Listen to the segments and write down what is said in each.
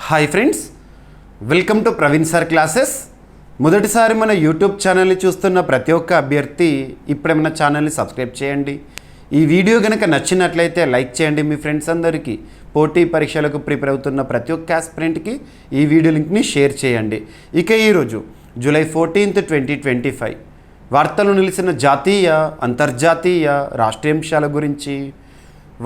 Hi friends, welcome to Praveen sir classes. మొదటిసారి మన YouTube ఛానల్ని చూస్తున్న ప్రతి ఒక్క అభ్యర్థి ఇప్పుడే మన ఛానల్ని సబ్స్క్రైబ్ చేయండి. ఈ వీడియో కనుక నచ్చినట్లయితే లైక్ చేయండి. మీ ఫ్రెండ్స్ అందరికీ, పోటీ పరీక్షలకు ప్రిపేర్ అవుతున్న ప్రతి ఒక్క ఆస్పిరెంట్కి ఈ వీడియో లింక్ని షేర్ చేయండి. ఇక ఈరోజు జూలై 14, 2025 వార్తలు నిలిచిన జాతీయ, అంతర్జాతీయ, రాష్ట్రీయాంశాల గురించి,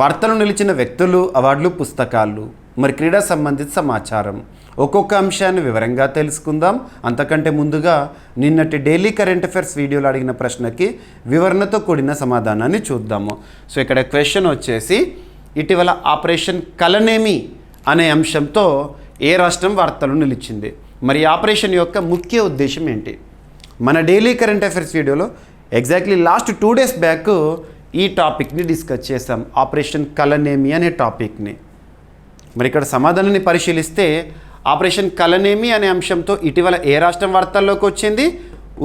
వార్తలు నిలిచిన వ్యక్తులు, అవార్డులు, పుస్తకాలు, మరి క్రీడా సంబంధిత సమాచారం, ఒక్కొక్క అంశాన్ని వివరంగా తెలుసుకుందాం. అంతకంటే ముందుగా నిన్నటి డైలీ కరెంట్ అఫైర్స్ వీడియోలో అడిగిన ప్రశ్నకి వివరణతో కూడిన సమాధానాన్ని చూద్దాము. సో ఇక్కడ క్వశ్చన్ వచ్చేసి, ఇటీవల ఆపరేషన్ కలనేమి అనే అంశంతో ఏ రాష్ట్రం వార్తలు నిలిచింది? మరి ఆపరేషన్ యొక్క ముఖ్య ఉద్దేశం ఏంటి? మన డైలీ కరెంట్ అఫైర్స్ వీడియోలో ఎగ్జాక్ట్లీ లాస్ట్ 2 days బ్యాక్ ఈ టాపిక్ని డిస్కస్ చేసాం, ఆపరేషన్ కలనేమి అనే టాపిక్ని. మరి ఇక్కడ సమాధానాన్ని పరిశీలిస్తే ఆపరేషన్ కలనేమి అనే అంశంతో ఇటీవల ఏ రాష్ట్రం వార్తల్లోకి వచ్చింది?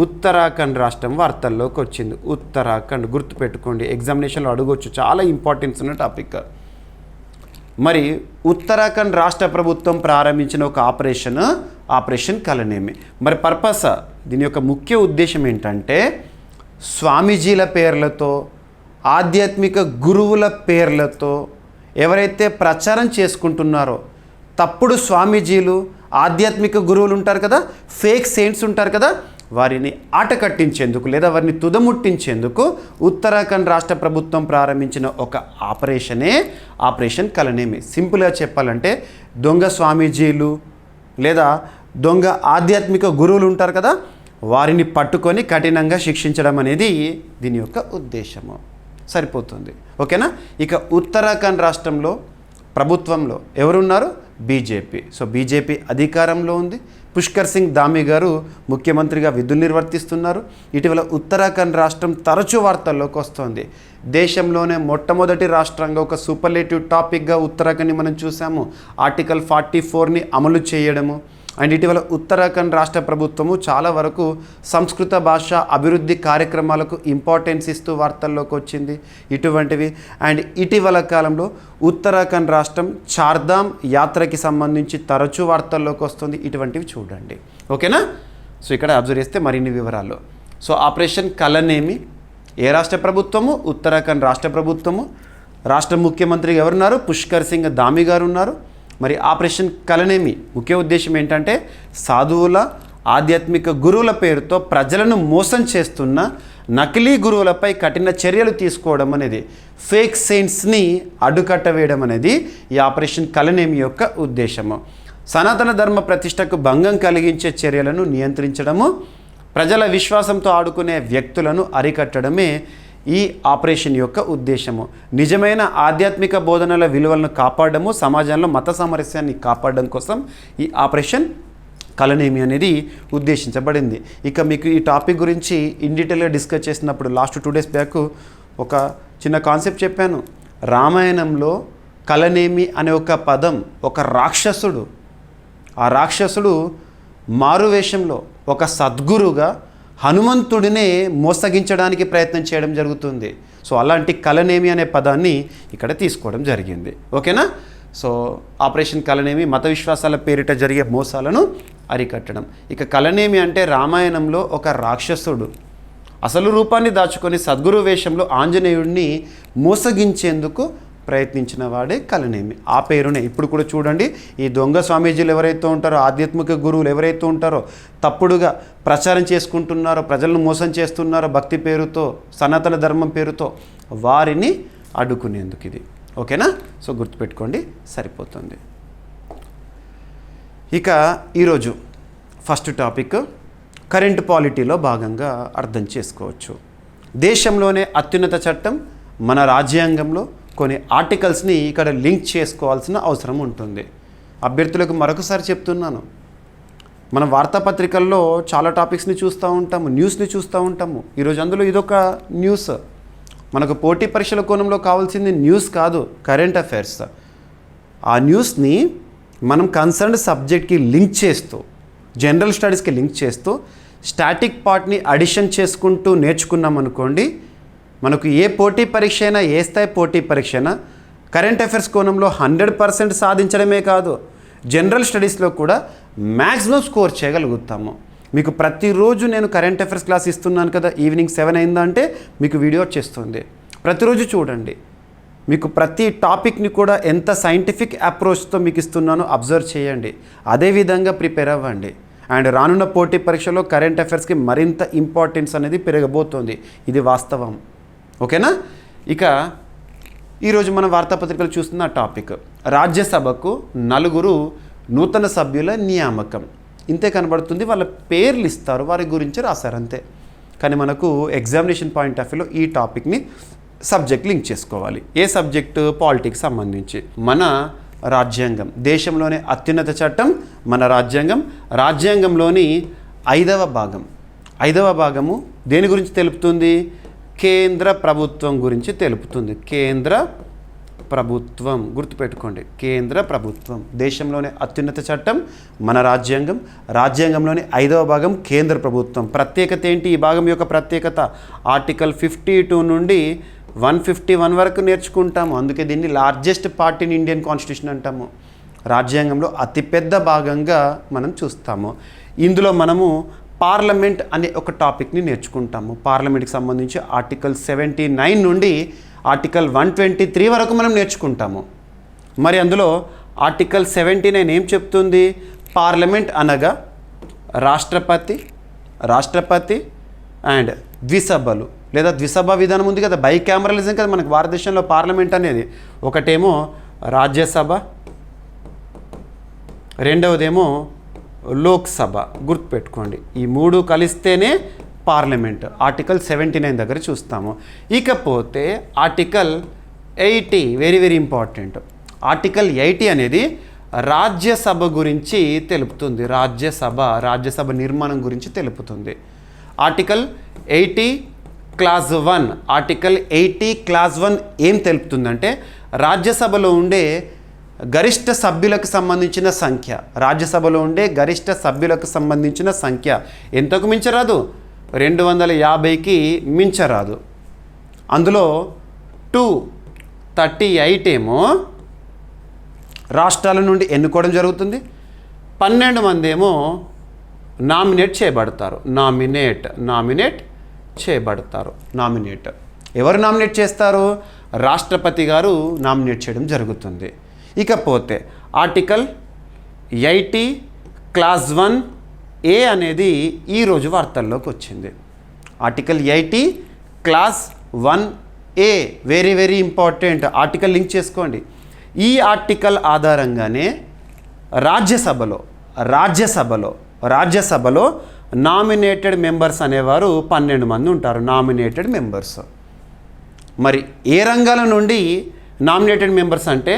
ఉత్తరాఖండ్ రాష్ట్రం వార్తల్లోకి వచ్చింది. ఉత్తరాఖండ్ గుర్తుపెట్టుకోండి, ఎగ్జామినేషన్లో అడగవచ్చు, చాలా ఇంపార్టెన్స్ ఉన్న టాపిక్. మరి ఉత్తరాఖండ్ రాష్ట్ర ప్రభుత్వం ప్రారంభించిన ఒక ఆపరేషన్ కలనేమి. మరి పర్పస్, దీని యొక్క ముఖ్య ఉద్దేశం ఏంటంటే, స్వామీజీల పేర్లతో, ఆధ్యాత్మిక గురువుల పేర్లతో ఎవరైతే ప్రచారం చేసుకుంటున్నారో, తప్పుడు స్వామీజీలు, ఆధ్యాత్మిక గురువులు ఉంటారు కదా, ఫేక్ సెయింట్స్ ఉంటారు కదా, వారిని ఆట కట్టించేందుకు లేదా వారిని తుదముట్టించేందుకు ఉత్తరాఖండ్ రాష్ట్ర ప్రభుత్వం ప్రారంభించిన ఒక ఆపరేషనే ఆపరేషన్ కలనేమి. సింపుల్గా చెప్పాలంటే, దొంగ స్వామీజీలు లేదా దొంగ ఆధ్యాత్మిక గురువులు ఉంటారు కదా, వారిని పట్టుకొని కఠినంగా శిక్షించడం అనేది దీని యొక్క ఉద్దేశము. సరిపోతుంది, ఓకేనా? ఇక ఉత్తరాఖండ్ రాష్ట్రంలో ప్రభుత్వంలో ఎవరున్నారు? బీజేపీ. సో బీజేపీ అధికారంలో ఉంది. పుష్కర్ సింగ్ ధామీ గారు ముఖ్యమంత్రిగా విధులు నిర్వర్తిస్తున్నారు. ఇటీవల ఉత్తరాఖండ్ రాష్ట్రం తరచూ వార్తల్లోకి వస్తుంది. దేశంలోనే మొట్టమొదటి రాష్ట్రంగా ఒక సూపర్లేటివ్ టాపిక్గా ఉత్తరాఖండ్ని మనం చూసాము. ఆర్టికల్ 44ని అమలు చేయడము. అండ్ ఇటీవల ఉత్తరాఖండ్ రాష్ట్ర ప్రభుత్వము చాలా వరకు సంస్కృత భాష అభివృద్ధి కార్యక్రమాలకు ఇంపార్టెన్స్ ఇస్తూ వార్తల్లోకి వచ్చింది ఇటువంటివి. అండ్ ఇటీవల కాలంలో ఉత్తరాఖండ్ రాష్ట్రం చార్ధామ్ యాత్రకి సంబంధించి తరచూ వార్తల్లోకి వస్తుంది. ఇటువంటివి చూడండి, ఓకేనా? సో ఇక్కడ అబ్జర్వ్ చేస్తే మరిన్ని వివరాలు. సో ఆపరేషన్ కలనేమి ఏ రాష్ట్ర ప్రభుత్వము? ఉత్తరాఖండ్ రాష్ట్ర ప్రభుత్వము. రాష్ట్ర ముఖ్యమంత్రిగా ఎవరున్నారు? పుష్కర్ సింగ్ ధామీ గారు ఉన్నారు. మరి ఆపరేషన్ కలనేమి ముఖ్య ఉద్దేశం ఏంటంటే, సాధువుల, ఆధ్యాత్మిక గురువుల పేరుతో ప్రజలను మోసం చేస్తున్న నకిలీ గురువులపై కఠిన చర్యలు తీసుకోవడం అనేది, ఫేక్ సెయింట్స్ని అడ్డుకట్టవేయడం అనేది ఈ ఆపరేషన్ కలనేమి యొక్క ఉద్దేశము. సనాతన ధర్మ ప్రతిష్టకు భంగం కలిగించే చర్యలను నియంత్రించడము, ప్రజల విశ్వాసంతో ఆడుకునే వ్యక్తులను అరికట్టడమే ఈ ఆపరేషన్ యొక్క ఉద్దేశము. నిజమైన ఆధ్యాత్మిక బోధనల విలువలను కాపాడము, సమాజంలో మత సామరస్యాన్ని కాపాడడం కోసం ఈ కలనేమి అనేది ఉద్దేశించబడింది. ఇక మీకు ఈ టాపిక్ గురించి ఇన్ డీటెయిల్గా డిస్కస్ చేసినప్పుడు లాస్ట్ 2 days బ్యాక్ ఒక చిన్న కాన్సెప్ట్ చెప్పాను. రామాయణంలో కలనేమి అనే ఒక పదం, ఒక రాక్షసుడు, ఆ రాక్షసుడు మారువేషంలో ఒక సద్గురుగా హనుమంతుడినే మోసగించడానికి ప్రయత్నం చేయడం జరుగుతుంది. సో అలాంటి కలనేమి అనే పదాన్ని ఇక్కడ తీసుకోవడం జరిగింది, ఓకేనా? సో ఆపరేషన్ కలనేమి మత విశ్వాసాల పేరిట జరిగే మోసాలను అరికట్టడం. ఇక కలనేమి అంటే, రామాయణంలో ఒక రాక్షసుడు అసలు రూపాన్ని దాచుకొని సద్గురు వేషంలో ఆంజనేయుడిని మోసగించేందుకు ప్రయత్నించిన వాడే కలనేమి. ఆ పేరునే ఇప్పుడు కూడా చూడండి, ఈ దొంగ స్వామీజీలు ఎవరైతే ఉంటారో, ఆధ్యాత్మిక గురువులు ఎవరైతే ఉంటారో, తప్పుడుగా ప్రచారం చేసుకుంటున్నారో, ప్రజలను మోసం చేస్తున్నారో భక్తి పేరుతో, సనాతన ధర్మం పేరుతో, వారిని అడ్డుకునేందుకు ఇది, ఓకేనా? సో గుర్తుపెట్టుకోండి, సరిపోతుంది. ఇక ఈరోజు ఫస్ట్ టాపిక్ కరెంట్ పాలిటీలో భాగంగా అర్థం చేసుకోవచ్చు. దేశంలోనే అత్యున్నత చట్టం, మన రాజ్యాంగంలో కొన్ని ఆర్టికల్స్ని ఇక్కడ లింక్ చేసుకోవాల్సిన అవసరం ఉంటుంది. అభ్యర్థులకు మరొకసారి చెప్తున్నాను, మనం వార్తాపత్రికల్లో చాలా టాపిక్స్ని చూస్తూ ఉంటాము, న్యూస్ని చూస్తూ ఉంటాము. ఈరోజు అందులో ఇదొక న్యూస్. మనకు పోటీ పరీక్షల కోణంలో కావాల్సింది న్యూస్ కాదు, కరెంట్ అఫైర్స్. ఆ న్యూస్ని మనం కన్సర్న్డ్ సబ్జెక్ట్కి లింక్ చేస్తూ, జనరల్ స్టడీస్కి లింక్ చేస్తూ, స్టాటిక్ పార్ట్ని అడిషన్ చేసుకుంటూ నేర్చుకున్నాం అనుకోండి, మనకు ఏ పోటీ పరీక్ష అయినా, ఏ స్థాయి పోటీ పరీక్ష అయినా కరెంట్ అఫైర్స్ కోణంలో 100% సాధించడమే కాదు, జనరల్ స్టడీస్లో కూడా మ్యాక్సిమం స్కోర్ చేయగలుగుతాము. మీకు ప్రతిరోజు నేను కరెంట్ అఫైర్స్ క్లాస్ ఇస్తున్నాను కదా, ఈవినింగ్ 7 అయిందంటే మీకు వీడియో వచ్చేస్తుంది. ప్రతిరోజు చూడండి. మీకు ప్రతి టాపిక్ని కూడా ఎంత సైంటిఫిక్ అప్రోచ్తో మీకు ఇస్తున్నానో అబ్జర్వ్ చేయండి. అదేవిధంగా ప్రిపేర్ అవ్వండి. అండ్ రానున్న పోటీ పరీక్షలో కరెంట్ అఫైర్స్కి మరింత ఇంపార్టెన్స్ అనేది పెరగబోతోంది. ఇది వాస్తవం. ఓకేనా? ఇక ఈరోజు మన వార్తాపత్రికలు చూస్తున్న టాపిక్ రాజ్యసభకు 4 నూతన సభ్యుల నియామకం. ఇంతే కనబడుతుంది. వాళ్ళ పేర్లు ఇస్తారు, వారి గురించి రాశారు అంతే. కానీ మనకు ఎగ్జామినేషన్ పాయింట్ ఆఫ్ వ్యూలో ఈ టాపిక్ని సబ్జెక్ట్ లింక్ చేసుకోవాలి. ఏ సబ్జెక్టు? పాలిటిక్స్ సంబంధించి. మన రాజ్యాంగం, దేశంలోనే అత్యున్నత చట్టం మన రాజ్యాంగం. రాజ్యాంగంలోని 5వ భాగము దేని గురించి తెలుపుతుంది? కేంద్ర ప్రభుత్వం గురించి తెలుపుతుంది. కేంద్ర ప్రభుత్వం గుర్తుపెట్టుకోండి. కేంద్ర ప్రభుత్వం దేశంలోనే అత్యున్నత చట్టం మన రాజ్యాంగం. రాజ్యాంగంలోని 5వ భాగం కేంద్ర ప్రభుత్వం. ప్రత్యేకత ఏంటి? ఈ భాగం యొక్క ప్రత్యేకత ఆర్టికల్ 52 నుండి 151 వరకు నేర్చుకుంటాము. అందుకే దీన్ని largest part in Indian constitution అంటాము. రాజ్యాంగంలో అతిపెద్ద భాగంగా మనం చూస్తాము. ఇందులో మనము పార్లమెంట్ అనే ఒక టాపిక్ని నేర్చుకుంటాము. పార్లమెంట్కి సంబంధించి ఆర్టికల్ 79 నుండి ఆర్టికల్ 123 వరకు మనం నేర్చుకుంటాము. మరి అందులో ఆర్టికల్ 79 ఏం చెప్తుంది? పార్లమెంట్ అనగా రాష్ట్రపతి అండ్ ద్విసభలు లేదా ద్విసభ విధానం ఉంది కదా, బైకామరలిజం కదా మనకు భారతదేశంలో పార్లమెంట్ అనేది. ఒకటేమో రాజ్యసభ, రెండవదేమో లోక్సభ. గుర్తుపెట్టుకోండి. ఈ 3 కలిస్తేనే పార్లమెంట్. ఆర్టికల్ 79 దగ్గర చూస్తాము. ఇకపోతే article 80 very very important. Article 80 అనేది రాజ్యసభ గురించి తెలుపుతుంది. రాజ్యసభ నిర్మాణం గురించి తెలుపుతుంది. Article 80 clause 1. ఆర్టికల్ 80 క్లాజ్ 1 ఏం తెలుపుతుందంటే రాజ్యసభలో ఉండే గరిష్ట సభ్యులకు సంబంధించిన సంఖ్య. రాజ్యసభలో ఉండే గరిష్ట సభ్యులకు సంబంధించిన సంఖ్య ఎంతకు మించరాదు? 250కి మించరాదు. అందులో 238 ఏమో రాష్ట్రాల నుండి ఎన్నుకోవడం జరుగుతుంది. 12 మంది ఏమో నామినేట్ చేయబడతారు. నామినేట్ చేయబడతారు. ఎవరు నామినేట్ చేస్తారు? రాష్ట్రపతి గారు నామినేట్ చేయడం జరుగుతుంది. ఇకపోతే ఆర్టికల్ 80 క్లాజ్ 1A అనేది ఈరోజు వార్తల్లోకి వచ్చింది. Article 80 clause 1A very very important. Article link చేసుకోండి. ఈ ఆర్టికల్ ఆధారంగానే రాజ్యసభలో నామినేటెడ్ మెంబర్స్ అనేవారు 12 మంది ఉంటారు. Nominated members. మరి ఏ రంగాల నుండి నామినేటెడ్ మెంబర్స్ అంటే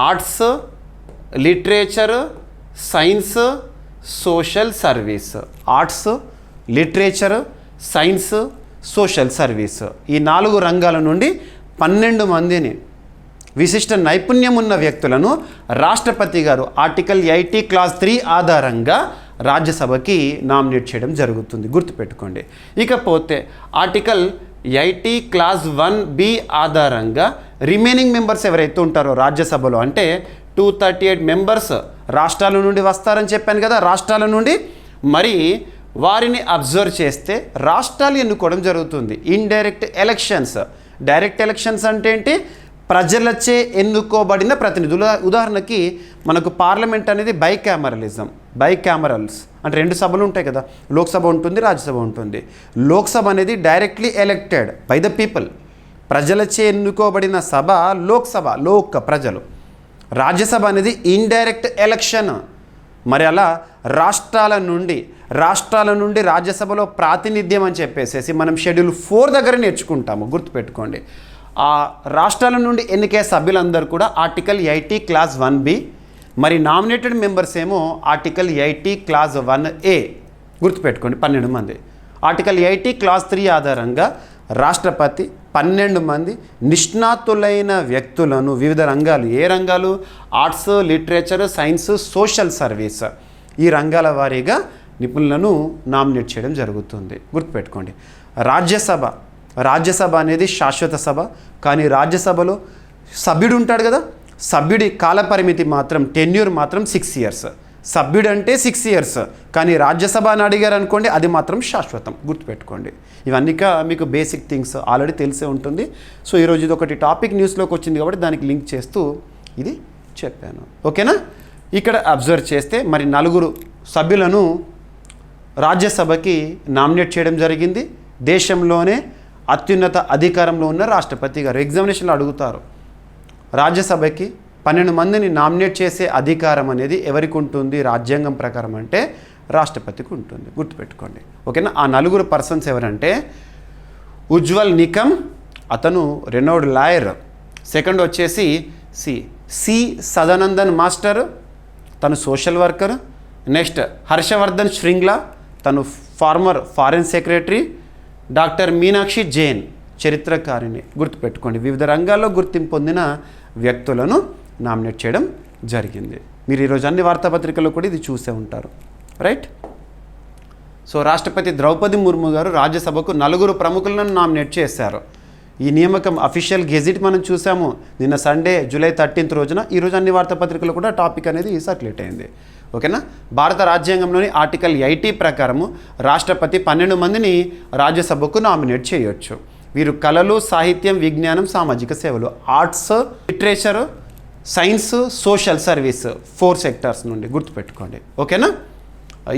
arts, literature, science, social service. Arts, literature, science, social service. ఈ 4 రంగాల నుండి 12 మందిని విశిష్ట నైపుణ్యం ఉన్న వ్యక్తులను రాష్ట్రపతి గారు ఆర్టికల్ 80 క్లాజ్ 3 ఆధారంగా రాజ్యసభకి నామినేట్ చేయడం జరుగుతుంది. గుర్తుపెట్టుకోండి. ఇకపోతే ఆర్టికల్ 80 క్లాజ్ 1B ఆధారంగా రిమైనింగ్ మెంబర్స్ ఎవరైతే ఉంటారో రాజ్యసభలో అంటే 238 మెంబర్స్ రాష్ట్రాల నుండి వస్తారని చెప్పాను కదా. రాష్ట్రాల నుండి మరి వారిని అబ్జర్వ్ చేస్తే రాష్ట్రాలు ఎన్నుకోవడం జరుగుతుంది. Indirect elections. డైరెక్ట్ ఎలక్షన్స్ అంటే ఏంటి? ప్రజలచే ఎన్నుకోబడిన ప్రతినిధులు. ఉదాహరణకి మనకు పార్లమెంట్ అనేది బైకామరల్స్ అంటే 2 సభలు ఉంటాయి కదా. లోక్సభ ఉంటుంది, రాజ్యసభ ఉంటుంది. లోక్సభ అనేది directly elected by the people. ప్రజలచే ఎన్నుకోబడిన సభ లోక్సభ, ప్రజలు. రాజ్యసభ అనేది ఇండైరెక్ట్ ఎలక్షన్. మరి అలా రాష్ట్రాల నుండి రాజ్యసభలో ప్రాతినిధ్యం అని చెప్పేసి మనం షెడ్యూల్ 4 దగ్గర నేర్చుకుంటాము. గుర్తుపెట్టుకోండి. ఆ రాష్ట్రాల నుండి ఎన్నికే సభ్యులందరూ కూడా ఆర్టికల్ 80 క్లాజ్ 1B. మరి నామినేటెడ్ మెంబర్స్ ఏమో ఆర్టికల్ 80 క్లాజ్ 1A. గుర్తుపెట్టుకోండి 12 మంది. ఆర్టికల్ 80 క్లాజ్ 3 ఆధారంగా రాష్ట్రపతి 12 మంది నిష్ణాతులైన వ్యక్తులను వివిధ రంగాలు. ఏ రంగాలు? Arts, literature, science, social service. ఈ రంగాల వారీగా నిపుణులను నామినేట్ చేయడం జరుగుతుంది. గుర్తుపెట్టుకోండి. రాజ్యసభ అనేది శాశ్వత సభ. కానీ రాజ్యసభలో సభ్యుడు ఉంటాడు కదా, సభ్యుడి కాలపరిమితి మాత్రం టెన్యూర్ మాత్రం 6 ఇయర్స్. సభ్యుడు అంటే 6 ఇయర్స్, కానీ రాజ్యసభ అని అడిగారు అనుకోండి అది మాత్రం శాశ్వతం. గుర్తుపెట్టుకోండి. ఇవన్నీ మీకు బేసిక్ థింగ్స్ ఆల్రెడీ తెలిసే ఉంటుంది. సో ఈరోజు ఇది ఒకటి టాపిక్ న్యూస్లోకి వచ్చింది కాబట్టి దానికి లింక్ చేస్తూ ఇది చెప్పాను. ఓకేనా? ఇక్కడ అబ్జర్వ్ చేస్తే మరి 4 సభ్యులను రాజ్యసభకి నామినేట్ చేయడం జరిగింది. దేశంలోనే అత్యున్నత అధికారంలో ఉన్న రాష్ట్రపతి గారు. ఎగ్జామినేషన్లో అడుగుతారు, రాజ్యసభకి 12 మందిని నామినేట్ చేసే అధికారం అనేది ఎవరికి ఉంటుంది రాజ్యాంగం ప్రకారం అంటే రాష్ట్రపతికి ఉంటుంది. గుర్తుపెట్టుకోండి. ఓకేనా? ఆ 4 పర్సన్స్ ఎవరంటే ఉజ్వల్ నికమ్, అతను రెనోడ్ లాయర్. సెకండ్ వచ్చేసి సి సదానందన్ మాస్టర్, తను social worker. Next Harshvardhan Shringla, తను former foreign secretary. Doctor Meenakshi Jain, చరిత్రకారిణి. గుర్తుపెట్టుకోండి. వివిధ రంగాల్లో గుర్తింపు పొందిన వ్యక్తులను నామినేట్ చేయడం జరిగింది. మీరు ఈరోజు అన్ని వార్తాపత్రికల్లో కూడా ఇది చూసే ఉంటారు. రైట్? సో రాష్ట్రపతి ద్రౌపది ముర్ము గారు రాజ్యసభకు 4 ప్రముఖులను నామినేట్ చేశారు. ఈ నియామకం అఫీషియల్ గెజిట్ మనం చూసాము నిన్న సండే జూలై 13th రోజున. ఈరోజు అన్ని వార్తాపత్రికలు కూడా టాపిక్ అనేది సర్క్యులేట్ అయింది. ఓకేనా? భారత రాజ్యాంగంలోని ఆర్టికల్ 80 ప్రకారము రాష్ట్రపతి 12 మందిని రాజ్యసభకు నామినేట్ చేయొచ్చు. వీరు కళలు, సాహిత్యం, విజ్ఞానం, సామాజిక సేవలు, arts, literature, science, social service 4 sectors నుండి. గుర్తుపెట్టుకోండి. ఓకేనా?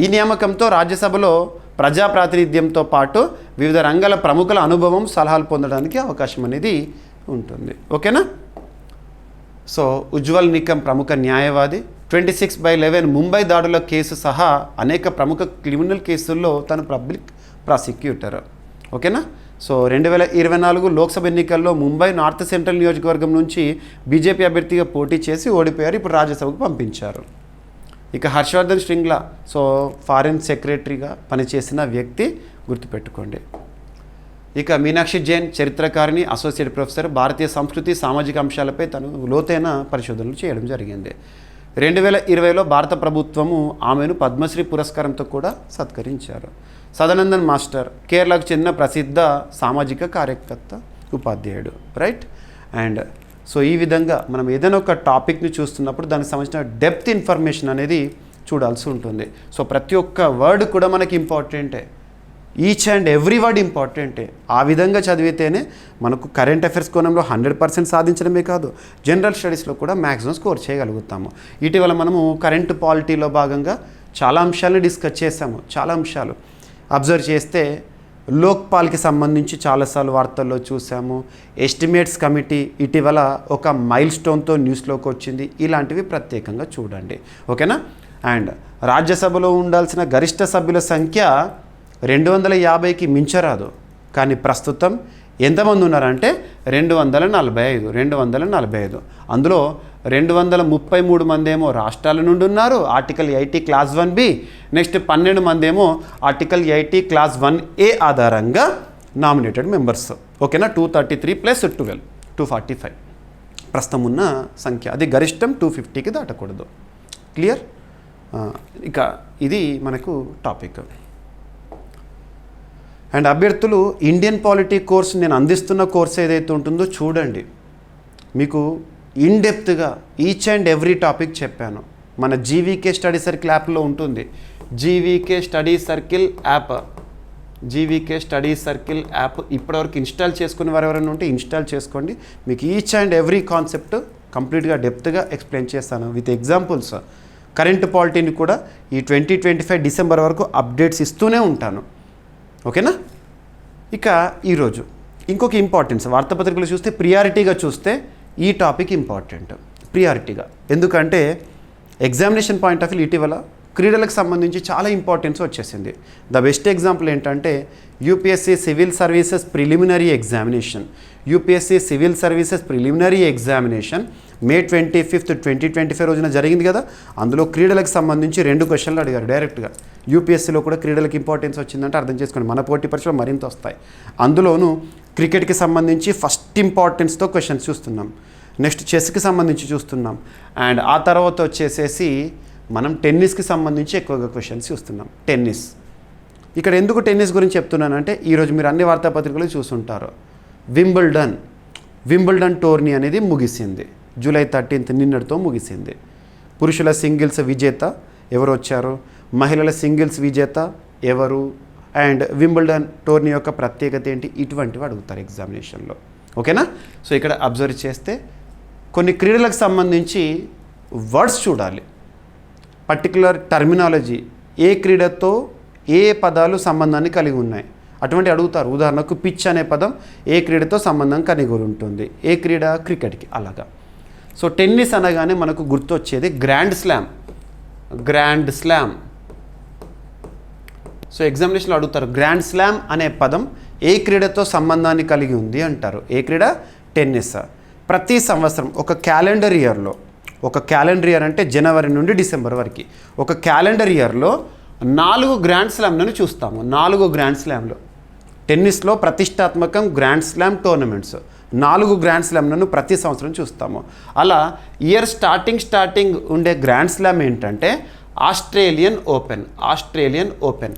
ఈ నియామకంతో రాజ్యసభలో ప్రజా ప్రాతినిధ్యంతో పాటు వివిధ రంగాల ప్రముఖుల అనుభవం, సలహాలు పొందడానికి అవకాశం అనేది ఉంటుంది. ఓకేనా? సో ఉజ్వల్ నికమ్ ప్రముఖ న్యాయవాది. 26/11 ముంబై దాడుల కేసు సహా అనేక ప్రముఖ క్రిమినల్ కేసుల్లో తను పబ్లిక్ ప్రాసిక్యూటర్. ఓకేనా? సో 2024 లోక్సభ ఎన్నికల్లో ముంబై నార్త్ సెంట్రల్ నియోజకవర్గం నుంచి బీజేపీ అభ్యర్థిగా పోటీ చేసి ఓడిపోయారు. ఇప్పుడు రాజ్యసభకు పంపించారు. ఇక హర్షవర్ధన్ శ్రింగ్లా, సో ఫారిన్ సెక్రటరీగా పనిచేసిన వ్యక్తి. గుర్తుపెట్టుకోండి. ఇక మీనాక్షి జైన్, చరిత్రకారిణి, అసోసియేట్ ప్రొఫెసర్. భారతీయ సంస్కృతి, సామాజిక అంశాలపై తను లోతైన పరిశోధనలు చేయడం జరిగింది. 2020లో భారత ప్రభుత్వము ఆమెను పద్మశ్రీ పురస్కారంతో కూడా సత్కరించారు. సదానందన్ మాస్టర్, కేరళకు చెందిన ప్రసిద్ధ సామాజిక కార్యకర్త, ఉపాధ్యాయుడు. రైట్? అండ్ సో ఈ విధంగా మనం ఏదైనా ఒక టాపిక్ని చూస్తున్నప్పుడు దానికి సంబంధించిన డెప్త్ ఇన్ఫర్మేషన్ అనేది చూడాల్సి ఉంటుంది. సో ప్రతి ఒక్క వర్డ్ కూడా మనకి ఇంపార్టెంటే. ఈచ్ అండ్ ఎవ్రీ వర్డ్ ఇంపార్టెంటే. ఆ విధంగా చదివితేనే మనకు కరెంట్ అఫైర్స్ కోణంలో 100% సాధించడమే కాదు, జనరల్ స్టడీస్లో కూడా మ్యాక్సిమం స్కోర్ చేయగలుగుతాము. ఇటీవల మనము కరెంట్ పాలిటీలో భాగంగా చాలా అంశాలను డిస్కస్ చేసాము. చాలా అంశాలు అబ్జర్వ్ చేస్తే లోక్పాల్కి సంబంధించి చాలాసార్లు వార్తల్లో చూసాము. ఎస్టిమేట్స్ కమిటీ ఇటీవల ఒక మైల్ స్టోన్తో న్యూస్లోకి వచ్చింది. ఇలాంటివి ప్రత్యేకంగా చూడండి. ఓకేనా? అండ్ రాజ్యసభలో ఉండాల్సిన గరిష్ట సభ్యుల సంఖ్య 250కి మించరాదు. కానీ ప్రస్తుతం ఎంతమంది ఉన్నారంటే 245. అందులో 233 మంది ఏమో రాష్ట్రాల నుండి ఉన్నారు, ఆర్టికల్ 80 క్లాస్ 1B. నెక్స్ట్ 12 మంది ఏమో ఆర్టికల్ 80 క్లాస్ 1A ఆధారంగా నామినేటెడ్ మెంబర్స్. ఓకేనా? 233 + 12 245 ప్రస్తుతం ఉన్న సంఖ్య. అది గరిష్టం 250కి దాటకూడదు. క్లియర్? ఇక ఇది మనకు టాపిక్. అండ్ అభ్యర్థులు ఇండియన్ పాలిటీ కోర్స్ నేను అందిస్తున్న కోర్స్ ఏదైతే ఉంటుందో చూడండి. మీకు ఇన్డెప్త్గా ఈచ్ అండ్ ఎవ్రీ టాపిక్ చెప్పాను. మన జీవీకే స్టడీ సర్కిల్ యాప్లో ఉంటుంది. జీవీకే స్టడీ సర్కిల్ యాప్ ఇప్పటివరకు ఇన్స్టాల్ చేసుకుని వారు ఎవరైనా ఉంటే ఇన్స్టాల్ చేసుకోండి. మీకు ఈచ్ అండ్ ఎవ్రీ కాన్సెప్ట్ కంప్లీట్గా డెప్త్గా ఎక్స్ప్లెయిన్ చేస్తాను విత్ ఎగ్జాంపుల్స్. కరెంట్ పాలిటీని కూడా ఈ 2025 డిసెంబర్ వరకు అప్డేట్స్ ఇస్తూనే ఉంటాను. ఓకేనా? ఇక ఈరోజు ఇంకొక ఇంపార్టెన్స్ వార్తాపత్రికలు చూస్తే ప్రియారిటీగా చూస్తే ఈ టాపిక్ ఇంపార్టెంట్ ప్రియారిటీగా. ఎందుకంటే ఎగ్జామినేషన్ పాయింట్ ఆఫ్ వ్యూ ఇటీవల క్రీడలకు సంబంధించి చాలా ఇంపార్టెన్స్ వచ్చేసింది. ద బెస్ట్ ఎగ్జాంపుల్ ఏంటంటే UPSC civil services preliminary examination May 25th 2025 రోజున జరిగింది కదా. అందులో క్రీడలకు సంబంధించి 2 క్వశ్చన్లు అడిగారు డైరెక్ట్గా. యూపీఎస్సీలో కూడా క్రీడలకు ఇంపార్టెన్స్ వచ్చిందంటే అర్థం చేసుకోండి, మన పోటీ పరీక్షలు మరింత వస్తాయి. అందులోనూ క్రికెట్కి సంబంధించి ఫస్ట్ ఇంపార్టెన్స్తో క్వశ్చన్స్ చూస్తున్నాం. నెక్స్ట్ చెస్కి సంబంధించి చూస్తున్నాం. అండ్ ఆ తర్వాత వచ్చేసేసి మనం టెన్నిస్కి సంబంధించి ఎక్కువగా క్వశ్చన్స్ చూస్తున్నాం. టెన్నిస్ ఇక్కడ ఎందుకు టెన్నిస్ గురించి చెప్తున్నానంటే ఈరోజు మీరు అన్ని వార్తాపత్రికలు చూస్తుంటారు. వింబుల్డన్ టోర్నీ అనేది ముగిసింది. జూలై 13th నిన్నటితో ముగిసింది. పురుషుల సింగిల్స్ విజేత ఎవరు వచ్చారు, మహిళల సింగిల్స్ విజేత ఎవరు, అండ్ వింబుల్డన్ టోర్నీ యొక్క ప్రత్యేకత ఏంటి, ఇటువంటివి అడుగుతారు ఎగ్జామినేషన్లో. ఓకేనా. సో ఇక్కడ అబ్జర్వ్ చేస్తే కొన్ని క్రీడలకు సంబంధించి వర్డ్స్ చూడాలి, పర్టికులర్ టర్మినాలజీ, ఏ క్రీడతో ఏ పదాలు సంబంధాన్ని కలిగి ఉన్నాయి అటువంటి అడుగుతారు. ఉదాహరణకు పిచ్ అనే పదం ఏ క్రీడతో సంబంధం కలిగి ఉంటుంది, ఏ క్రీడ, క్రికెట్కి అలాగా. సో టెన్నిస్ అనగానే మనకు గుర్తొచ్చేది grand slam. Grand slam. So ఎగ్జామినేషన్లో అడుగుతారు గ్రాండ్ స్లామ్ అనే పదం ఏ క్రీడతో సంబంధాన్ని కలిగి ఉంది అంటారు. ఏ క్రీడ, టెన్నిస్. ప్రతి సంవత్సరం ఒక క్యాలెండర్ ఇయర్లో, ఒక క్యాలెండర్ ఇయర్ అంటే జనవరి నుండి డిసెంబర్ వరకు, ఒక క్యాలెండర్ ఇయర్లో 4 గ్రాండ్ స్లామ్లను చూస్తాము. 4 గ్రాండ్ స్లామ్లు. టెన్నిస్లో ప్రతిష్టాత్మకం గ్రాండ్ స్లామ్ టోర్నమెంట్స్. 4 గ్రాండ్ స్లామ్లను ప్రతి సంవత్సరం చూస్తాము. అలా ఇయర్ స్టార్టింగ్ ఉండే గ్రాండ్ స్లామ్ ఏంటంటే ఆస్ట్రేలియన్ ఓపెన్. Australian open.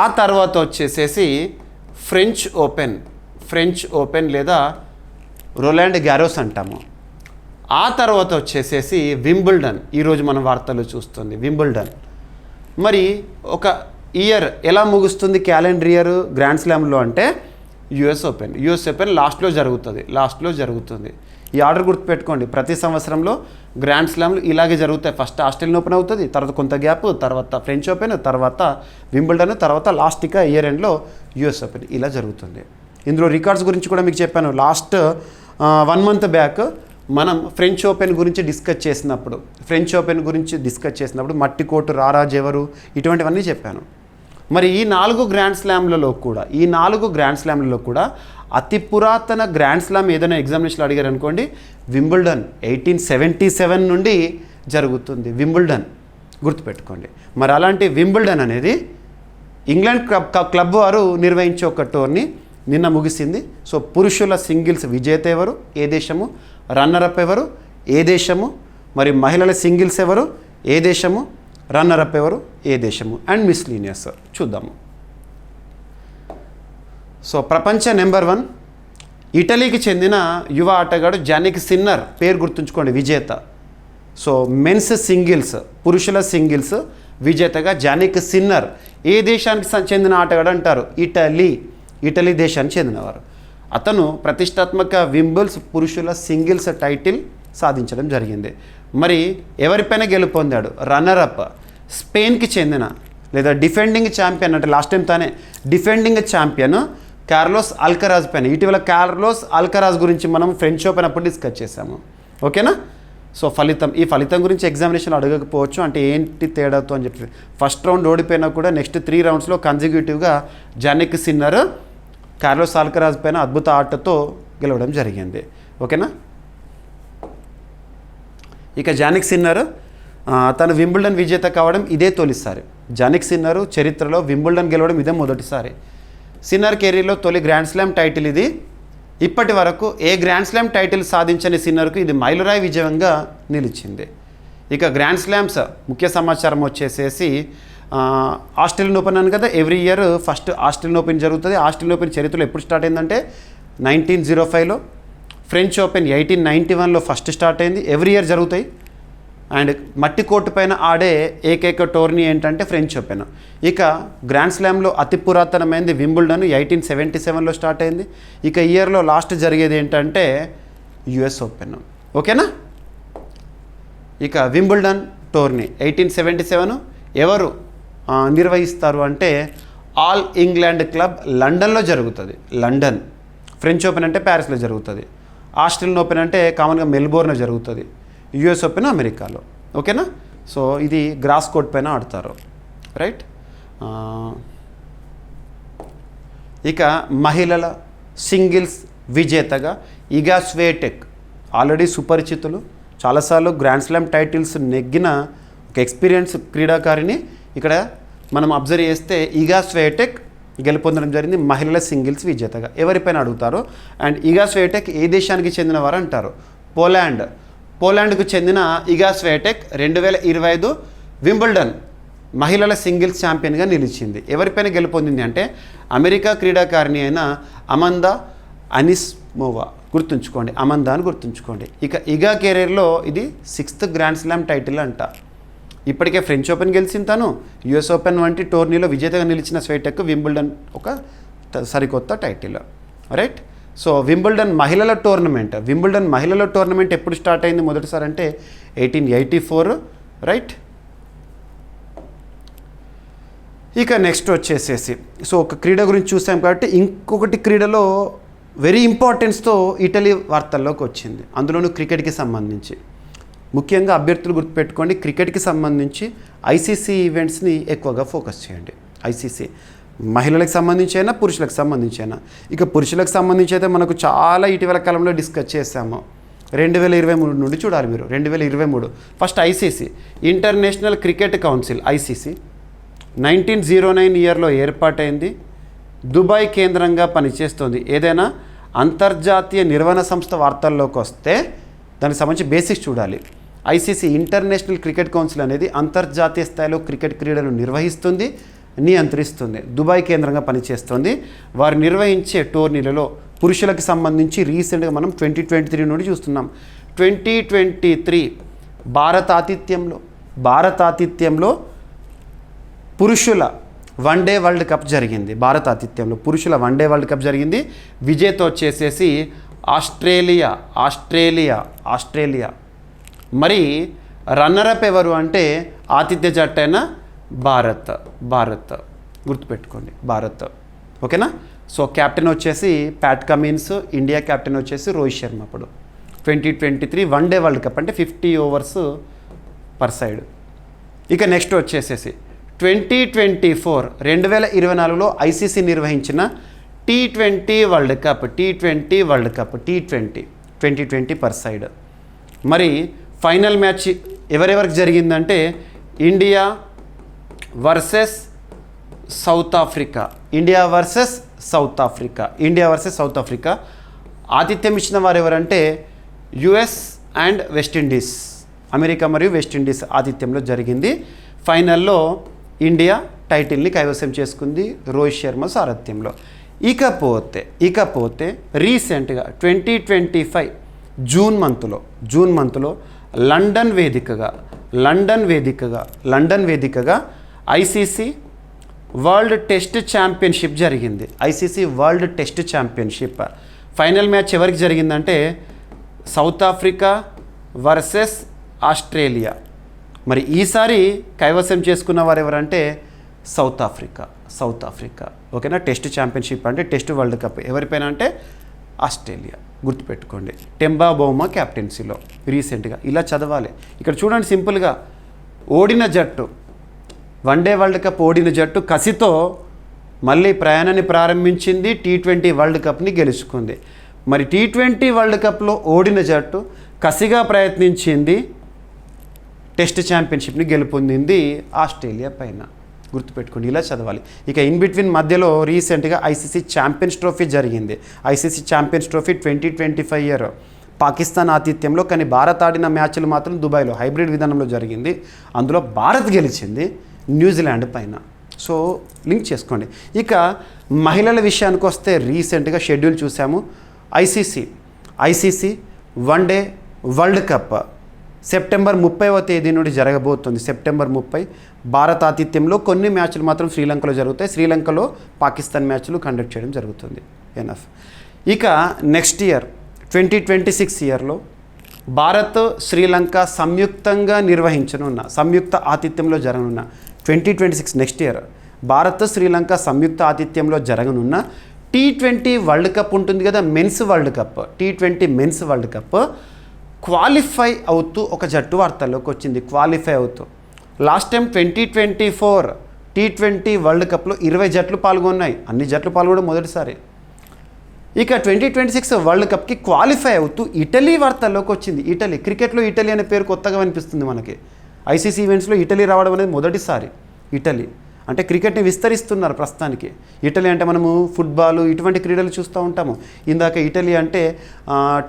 ఆ తర్వాత వచ్చేసేసి ఫ్రెంచ్ ఓపెన్. ఫ్రెంచ్ ఓపెన్ లేదా రోలాండ్ గ్యారోస్ అంటాము. ఆ తర్వాత వచ్చేసేసి వింబుల్డన్. ఈరోజు మన వార్తలు చూస్తుంది వింబుల్డన్. మరి ఒక ఇయర్ ఎలా ముగుస్తుంది క్యాలెండర్ ఇయర్ గ్రాండ్ స్లామ్లో అంటే యుఎస్ ఓపెన్. యుఎస్ ఓపెన్ లాస్ట్లో జరుగుతుంది. ఈ ఆర్డర్ గుర్తుపెట్టుకోండి. ప్రతి సంవత్సరంలో గ్రాండ్ స్లామ్లు ఇలాగే జరుగుతాయి. ఫస్ట్ ఆస్ట్రేలియన్ ఓపెన్ అవుతుంది, తర్వాత కొంత గ్యాప్, తర్వాత ఫ్రెంచ్ ఓపెన్, తర్వాత వింబుల్డన్, తర్వాత లాస్ట్గా ఇయర్ ఎండ్లో యుఎస్ ఓపెన్. ఇలా జరుగుతుంది. ఇందులో రికార్డ్స్ గురించి కూడా మీకు చెప్పాను. లాస్ట్ 1 month బ్యాక్ మనం ఫ్రెంచ్ ఓపెన్ గురించి డిస్కస్ చేసినప్పుడు మట్టి కోర్టు, రారాజ్ ఎవరు, ఇటువంటివన్నీ చెప్పాను. మరి ఈ 4 గ్రాండ్ స్లామ్లలో కూడా అతి పురాతన గ్రాండ్ స్లామ్ ఏదైనా ఎగ్జామినేషన్లో అడిగారు అనుకోండి, వింబుల్డన్ 1877 నుండి జరుగుతుంది. వింబుల్డన్ గుర్తుపెట్టుకోండి. మరి అలాంటి వింబుల్డన్ అనేది ఇంగ్లాండ్ క్లబ్ వారు నిర్వహించే ఒక టోర్నీ నిన్న ముగిసింది. సో పురుషుల సింగిల్స్ విజేత ఎవరు, ఏ దేశము, రన్నరప్ ఎవరు, ఏ దేశము, మరి మహిళల సింగిల్స్ ఎవరు, ఏ దేశము, రన్నరప్ ఎవరు, ఏ దేశము, అండ్ మిస్లీనియస్ చూద్దాము. సో ప్రపంచ నెంబర్ 1 ఇటలీకి చెందిన యువ ఆటగాడు జానిక్ సిన్నర్. పేరు గుర్తుంచుకోండి, విజేత. సో మెన్స్ సింగిల్స్, పురుషుల సింగిల్స్ విజేతగా జానిక్ సిన్నర్. ఏ దేశానికి చెందిన ఆటగాడు అంటారు, ఇటలీ దేశానికి చెందినవారు. అతను ప్రతిష్టాత్మక వింబుల్స్ పురుషుల సింగిల్స్ టైటిల్ సాధించడం జరిగింది. మరి ఎవరిపైన గెలుపొందాడు, రన్నరప్ స్పెయిన్కి చెందిన లేదా డిఫెండింగ్ ఛాంపియన్, అంటే లాస్ట్ టైం తానే డిఫెండింగ్ ఛాంపియన్ కార్లోస్ అల్కరాజ్ పైన. ఇటీవల కార్లోస్ అల్కరాజ్ గురించి మనం ఫ్రెంచ్ ఓపెన్ అప్పుడు డిస్కస్ చేసాము. ఓకేనా. సో ఈ ఫలితం గురించి ఎగ్జామినేషన్ అడగకపోవచ్చు, అంటే ఏంటి తేడాతో అని చెప్పి. ఫస్ట్ రౌండ్ ఓడిపోయినా కూడా నెక్స్ట్ 3 roundsలో కన్సిక్యూటివ్గా జానిక్ సిన్నర్ కార్లోస్ అల్కరాజ్ పైన అద్భుత ఆటతో గెలవడం జరిగింది. ఓకేనా. ఇక జానిక్ సిన్నర్ తను వింబుల్డన్ విజేత కావడం ఇదే తొలిసారి. జానిక్ సిన్నర్ చరిత్రలో వింబుల్డన్ గెలవడం ఇదే మొదటిసారి. సిన్నర్ కెరీర్లో తొలి గ్రాండ్ స్లామ్ టైటిల్ ఇది. ఇప్పటి వరకు ఏ గ్రాండ్ స్లామ్ టైటిల్ సాధించని సిన్నర్కు ఇది మైలురాయి విజయంగా నిలిచింది. ఇక గ్రాండ్ స్లామ్స్ ముఖ్య సమాచారం వచ్చేసేసి ఆస్ట్రేలియన్ ఓపెన్ అని కదా, every year first Australian open జరుగుతుంది. ఆస్ట్రేలియన్ ఓపెన్ చరిత్రలో ఎప్పుడు స్టార్ట్ అయిందంటే 1905లో. ఫ్రెంచ్ ఓపెన్ 1891లో ఫస్ట్ స్టార్ట్ అయింది. ఎవ్రీ ఇయర్ జరుగుతాయి. అండ్ మట్టి కోర్టు పైన ఆడే ఏకైక టోర్నీ ఏంటంటే ఫ్రెంచ్ ఓపెన్. ఇక గ్రాండ్ స్లామ్లో అతి పురాతనమైనది వింబుల్డన్ 1877లో స్టార్ట్ అయింది. ఇక ఇయర్లో లాస్ట్ జరిగేది ఏంటంటే యుఎస్ ఓపెన్. ఓకేనా. ఇక వింబుల్డన్ టోర్నీ 1877 ఎవరు నిర్వహిస్తారు అంటే ఆల్ ఇంగ్లాండ్ క్లబ్ లండన్లో జరుగుతుంది. లండన్. ఫ్రెంచ్ ఓపెన్ అంటే ప్యారిస్లో జరుగుతుంది. ఆస్ట్రేలియన్ ఓపెన్ అంటే కామన్గా మెల్బోర్న్లో జరుగుతుంది. యుఎస్ ఓపెన్ అమెరికాలో. ఓకేనా. సో ఇది గ్రాస్ కోర్ట్ పైన ఆడతారు, రైట్. ఇక మహిళల సింగిల్స్ విజేతగా ఇగా స్వేటెక్, ఆల్రెడీ సుపరిచితులు, చాలాసార్లు గ్రాండ్ స్లామ్ టైటిల్స్ నెగ్గిన ఒక ఎక్స్పీరియన్స్ క్రీడాకారిని ఇక్కడ మనం అబ్జర్వ్ చేస్తే ఇగా స్వేటెక్ గెలుపొందడం జరిగింది మహిళల సింగిల్స్ విజేతగా. ఎవరిపైన అడుగుతారో. అండ్ ఇగా స్వేటెక్ ఏ దేశానికి చెందినవారు అంటారు, పోలాండ్కు చెందిన ఇగా స్వేటెక్ 2025 వింబుల్డన్ మహిళల సింగిల్స్ ఛాంపియన్గా నిలిచింది. ఎవరిపైన గెలుపొందింది అంటే అమెరికా క్రీడాకారిణి అయిన అమందా అనిస్మోవా. గుర్తుంచుకోండి, అమందా అని గుర్తుంచుకోండి. ఇక ఇగా కెరీర్లో ఇది 6th గ్రాండ్ స్లామ్ టైటిల్ అంట. ఇప్పటికే ఫ్రెంచ్ ఓపెన్ గెలిచిన తను, యుఎస్ ఓపెన్ వంటి టోర్నీలో విజేతగా నిలిచిన స్వీటెక్ వింబుల్డన్ ఒక సరికొత్త టైటిల్. రైట్. సో వింబుల్డన్ మహిళల టోర్నమెంట్ ఎప్పుడు స్టార్ట్ అయింది మొదటిసారి అంటే 1884. రైట్. ఇక నెక్స్ట్ వచ్చేసేసి సో ఒక క్రీడ గురించి చూసాం కాబట్టి ఇంకొకటి క్రీడలో వెరీ ఇంపార్టెన్స్తో ఇటలీ వార్తల్లోకి వచ్చింది, అందులోనూ క్రికెట్కి సంబంధించి. ముఖ్యంగా అభ్యర్థులు గుర్తుపెట్టుకోండి, క్రికెట్కి సంబంధించి ఐసీసీ ఈవెంట్స్ని ఎక్కువగా ఫోకస్ చేయండి. ఐసీసీ మహిళలకు సంబంధించి అయినా పురుషులకు సంబంధించి అయినా. ఇక పురుషులకు సంబంధించి అయితే మనకు చాలా ఇటీవల కాలంలో డిస్కస్ చేసాము. 2023 నుండి చూడాలి మీరు. 2023 first ICC international cricket council ICC 1909 ఇయర్లో ఏర్పాటైంది. దుబాయ్ కేంద్రంగా పనిచేస్తుంది. ఏదైనా అంతర్జాతీయ నిర్వహణ సంస్థ వార్తల్లోకి వస్తే దానికి సంబంధించి బేసిక్స్ చూడాలి. ఐసీసీ ఇంటర్నేషనల్ క్రికెట్ కౌన్సిల్ అనేది అంతర్జాతీయ స్థాయిలో క్రికెట్ క్రీడలు నిర్వహిస్తుంది, నియంత్రిస్తుంది. దుబాయ్ కేంద్రంగా పనిచేస్తుంది. వారు నిర్వహించే టోర్నీలలో పురుషులకు సంబంధించి రీసెంట్గా మనం 2023 నుండి చూస్తున్నాం. 2023 భారత ఆతిథ్యంలో పురుషుల వన్డే వరల్డ్ కప్ జరిగింది. భారత ఆతిథ్యంలో పురుషుల వన్డే వరల్డ్ కప్ జరిగింది. విజేత వచ్చేసేసి ఆస్ట్రేలియా. మరి రన్నరప్ ఎవరు అంటే ఆతిథ్య జట్టు అయిన భారత్ గుర్తుపెట్టుకోండి, భారత్. ఓకేనా. సో కెప్టెన్ వచ్చేసి ప్యాట్ కమిన్స్, ఇండియా కెప్టెన్ వచ్చేసి రోహిత్ శర్మ. అప్పుడు 2023 వన్డే వరల్డ్ కప్ అంటే 50 overs పర్ సైడ్. ఇక నెక్స్ట్ వచ్చేసేసి 2024లో ఐసీసీ నిర్వహించిన T20 world cup 2020 per side. మరి ఫైనల్ మ్యాచ్ ఎవరెవరికి జరిగిందంటే ఇండియా వర్సెస్ సౌత్ ఆఫ్రికా. ఆతిథ్యం ఇచ్చిన వారు ఎవరంటే యుఎస్ అండ్ వెస్టిండీస్, అమెరికా మరియు వెస్టిండీస్ ఆతిథ్యంలో జరిగింది. ఫైనల్లో ఇండియా టైటిల్ని కైవసం చేసుకుంది రోహిత్ శర్మ సారథ్యంలో. ఇకపోతే రీసెంట్గా 2025 జూన్ మంత్లో లండన్ వేదికగా ఐసీసీ వరల్డ్ టెస్ట్ ఛాంపియన్షిప్ జరిగింది. ఫైనల్ మ్యాచ్ ఎవరికి జరిగిందంటే సౌత్ ఆఫ్రికా వర్సెస్ ఆస్ట్రేలియా. మరి ఈసారి కైవసం చేసుకున్న వారు ఎవరంటే సౌత్ ఆఫ్రికా. ఓకేనా. టెస్ట్ ఛాంపియన్షిప్ అంటే టెస్ట్ వరల్డ్ కప్ ఎవరిపైన అంటే ఆస్ట్రేలియా. గుర్తుపెట్టుకోండి, టెంబా బౌమా క్యాప్టెన్సీలో రీసెంట్గా. ఇలా చదవాలి. ఇక్కడ చూడండి సింపుల్గా, ఓడిన జట్టు వన్డే వరల్డ్ కప్ ఓడిన జట్టు కసితో మళ్ళీ ప్రయాణాన్ని ప్రారంభించింది, T20 వరల్డ్ కప్ని గెలుచుకుంది. మరి T20 వరల్డ్ కప్లో ఓడిన జట్టు కసిగా ప్రయత్నించింది, టెస్ట్ ఛాంపియన్షిప్ని గెలుపొందింది ఆస్ట్రేలియా పైన. గుర్తుపెట్టుకోండి, ఇలా చదవాలి. ఇక ఇన్ బిట్వీన్ మధ్యలో రీసెంట్గా ఐసీసీ ఛాంపియన్స్ ట్రోఫీ జరిగింది. ఐసీసీ ఛాంపియన్స్ ట్రోఫీ 2025 పాకిస్తాన్ ఆతిథ్యంలో. కానీ భారత్ ఆడిన మ్యాచ్లు మాత్రం దుబాయ్లో హైబ్రిడ్ విధానంలో జరిగింది. అందులో భారత్ గెలిచింది న్యూజిలాండ్ పైన. సో లింక్ చేసుకోండి. ఇక మహిళల విషయానికి వస్తే రీసెంట్గా షెడ్యూల్ చూసాము. ICC one day world cup September 30వ తేదీ నుండి జరగబోతుంది. సెప్టెంబర్ 30 భారత ఆతిథ్యంలో. కొన్ని మ్యాచ్లు మాత్రం శ్రీలంకలో జరుగుతాయి. శ్రీలంకలో పాకిస్తాన్ మ్యాచ్లు కండక్ట్ చేయడం జరుగుతుంది. ఎనఫ్. ఇక నెక్స్ట్ ఇయర్ 2026 ఇయర్లో భారత్ శ్రీలంక సంయుక్తంగా నిర్వహించనున్న, సంయుక్త ఆతిథ్యంలో జరగనున్న 2026 నెక్స్ట్ ఇయర్ భారత్ శ్రీలంక సంయుక్త ఆతిథ్యంలో జరగనున్న T20 వరల్డ్ కప్ ఉంటుంది కదా, men's world cup, T20 men's world cup qualify అవుతూ ఒక జట్టు వార్తల్లోకి వచ్చింది. క్వాలిఫై అవుతూ లాస్ట్ టైం 2024 T20 వరల్డ్ కప్లో 20 జట్లు పాల్గొన్నాయి. అన్ని జట్లు పాల్గొనడం మొదటిసారి. ఇక 2026 వరల్డ్ కప్కి క్వాలిఫై అవుతూ ఇటలీ వార్తల్లోకి వచ్చింది. ఇటలీ క్రికెట్లో ఇటలీ అనే పేరు కొత్తగా అనిపిస్తుంది మనకి. ఐసీసీ ఈవెంట్స్లో ఇటలీ రావడం అనేది మొదటిసారి. ఇటలీ అంటే క్రికెట్ని విస్తరిస్తున్నారు ప్రస్తుతానికి. ఇటలీ అంటే మనము ఫుట్బాల్ ఇటువంటి క్రీడలు చూస్తూ ఉంటాము. ఇందాక ఇటలీ అంటే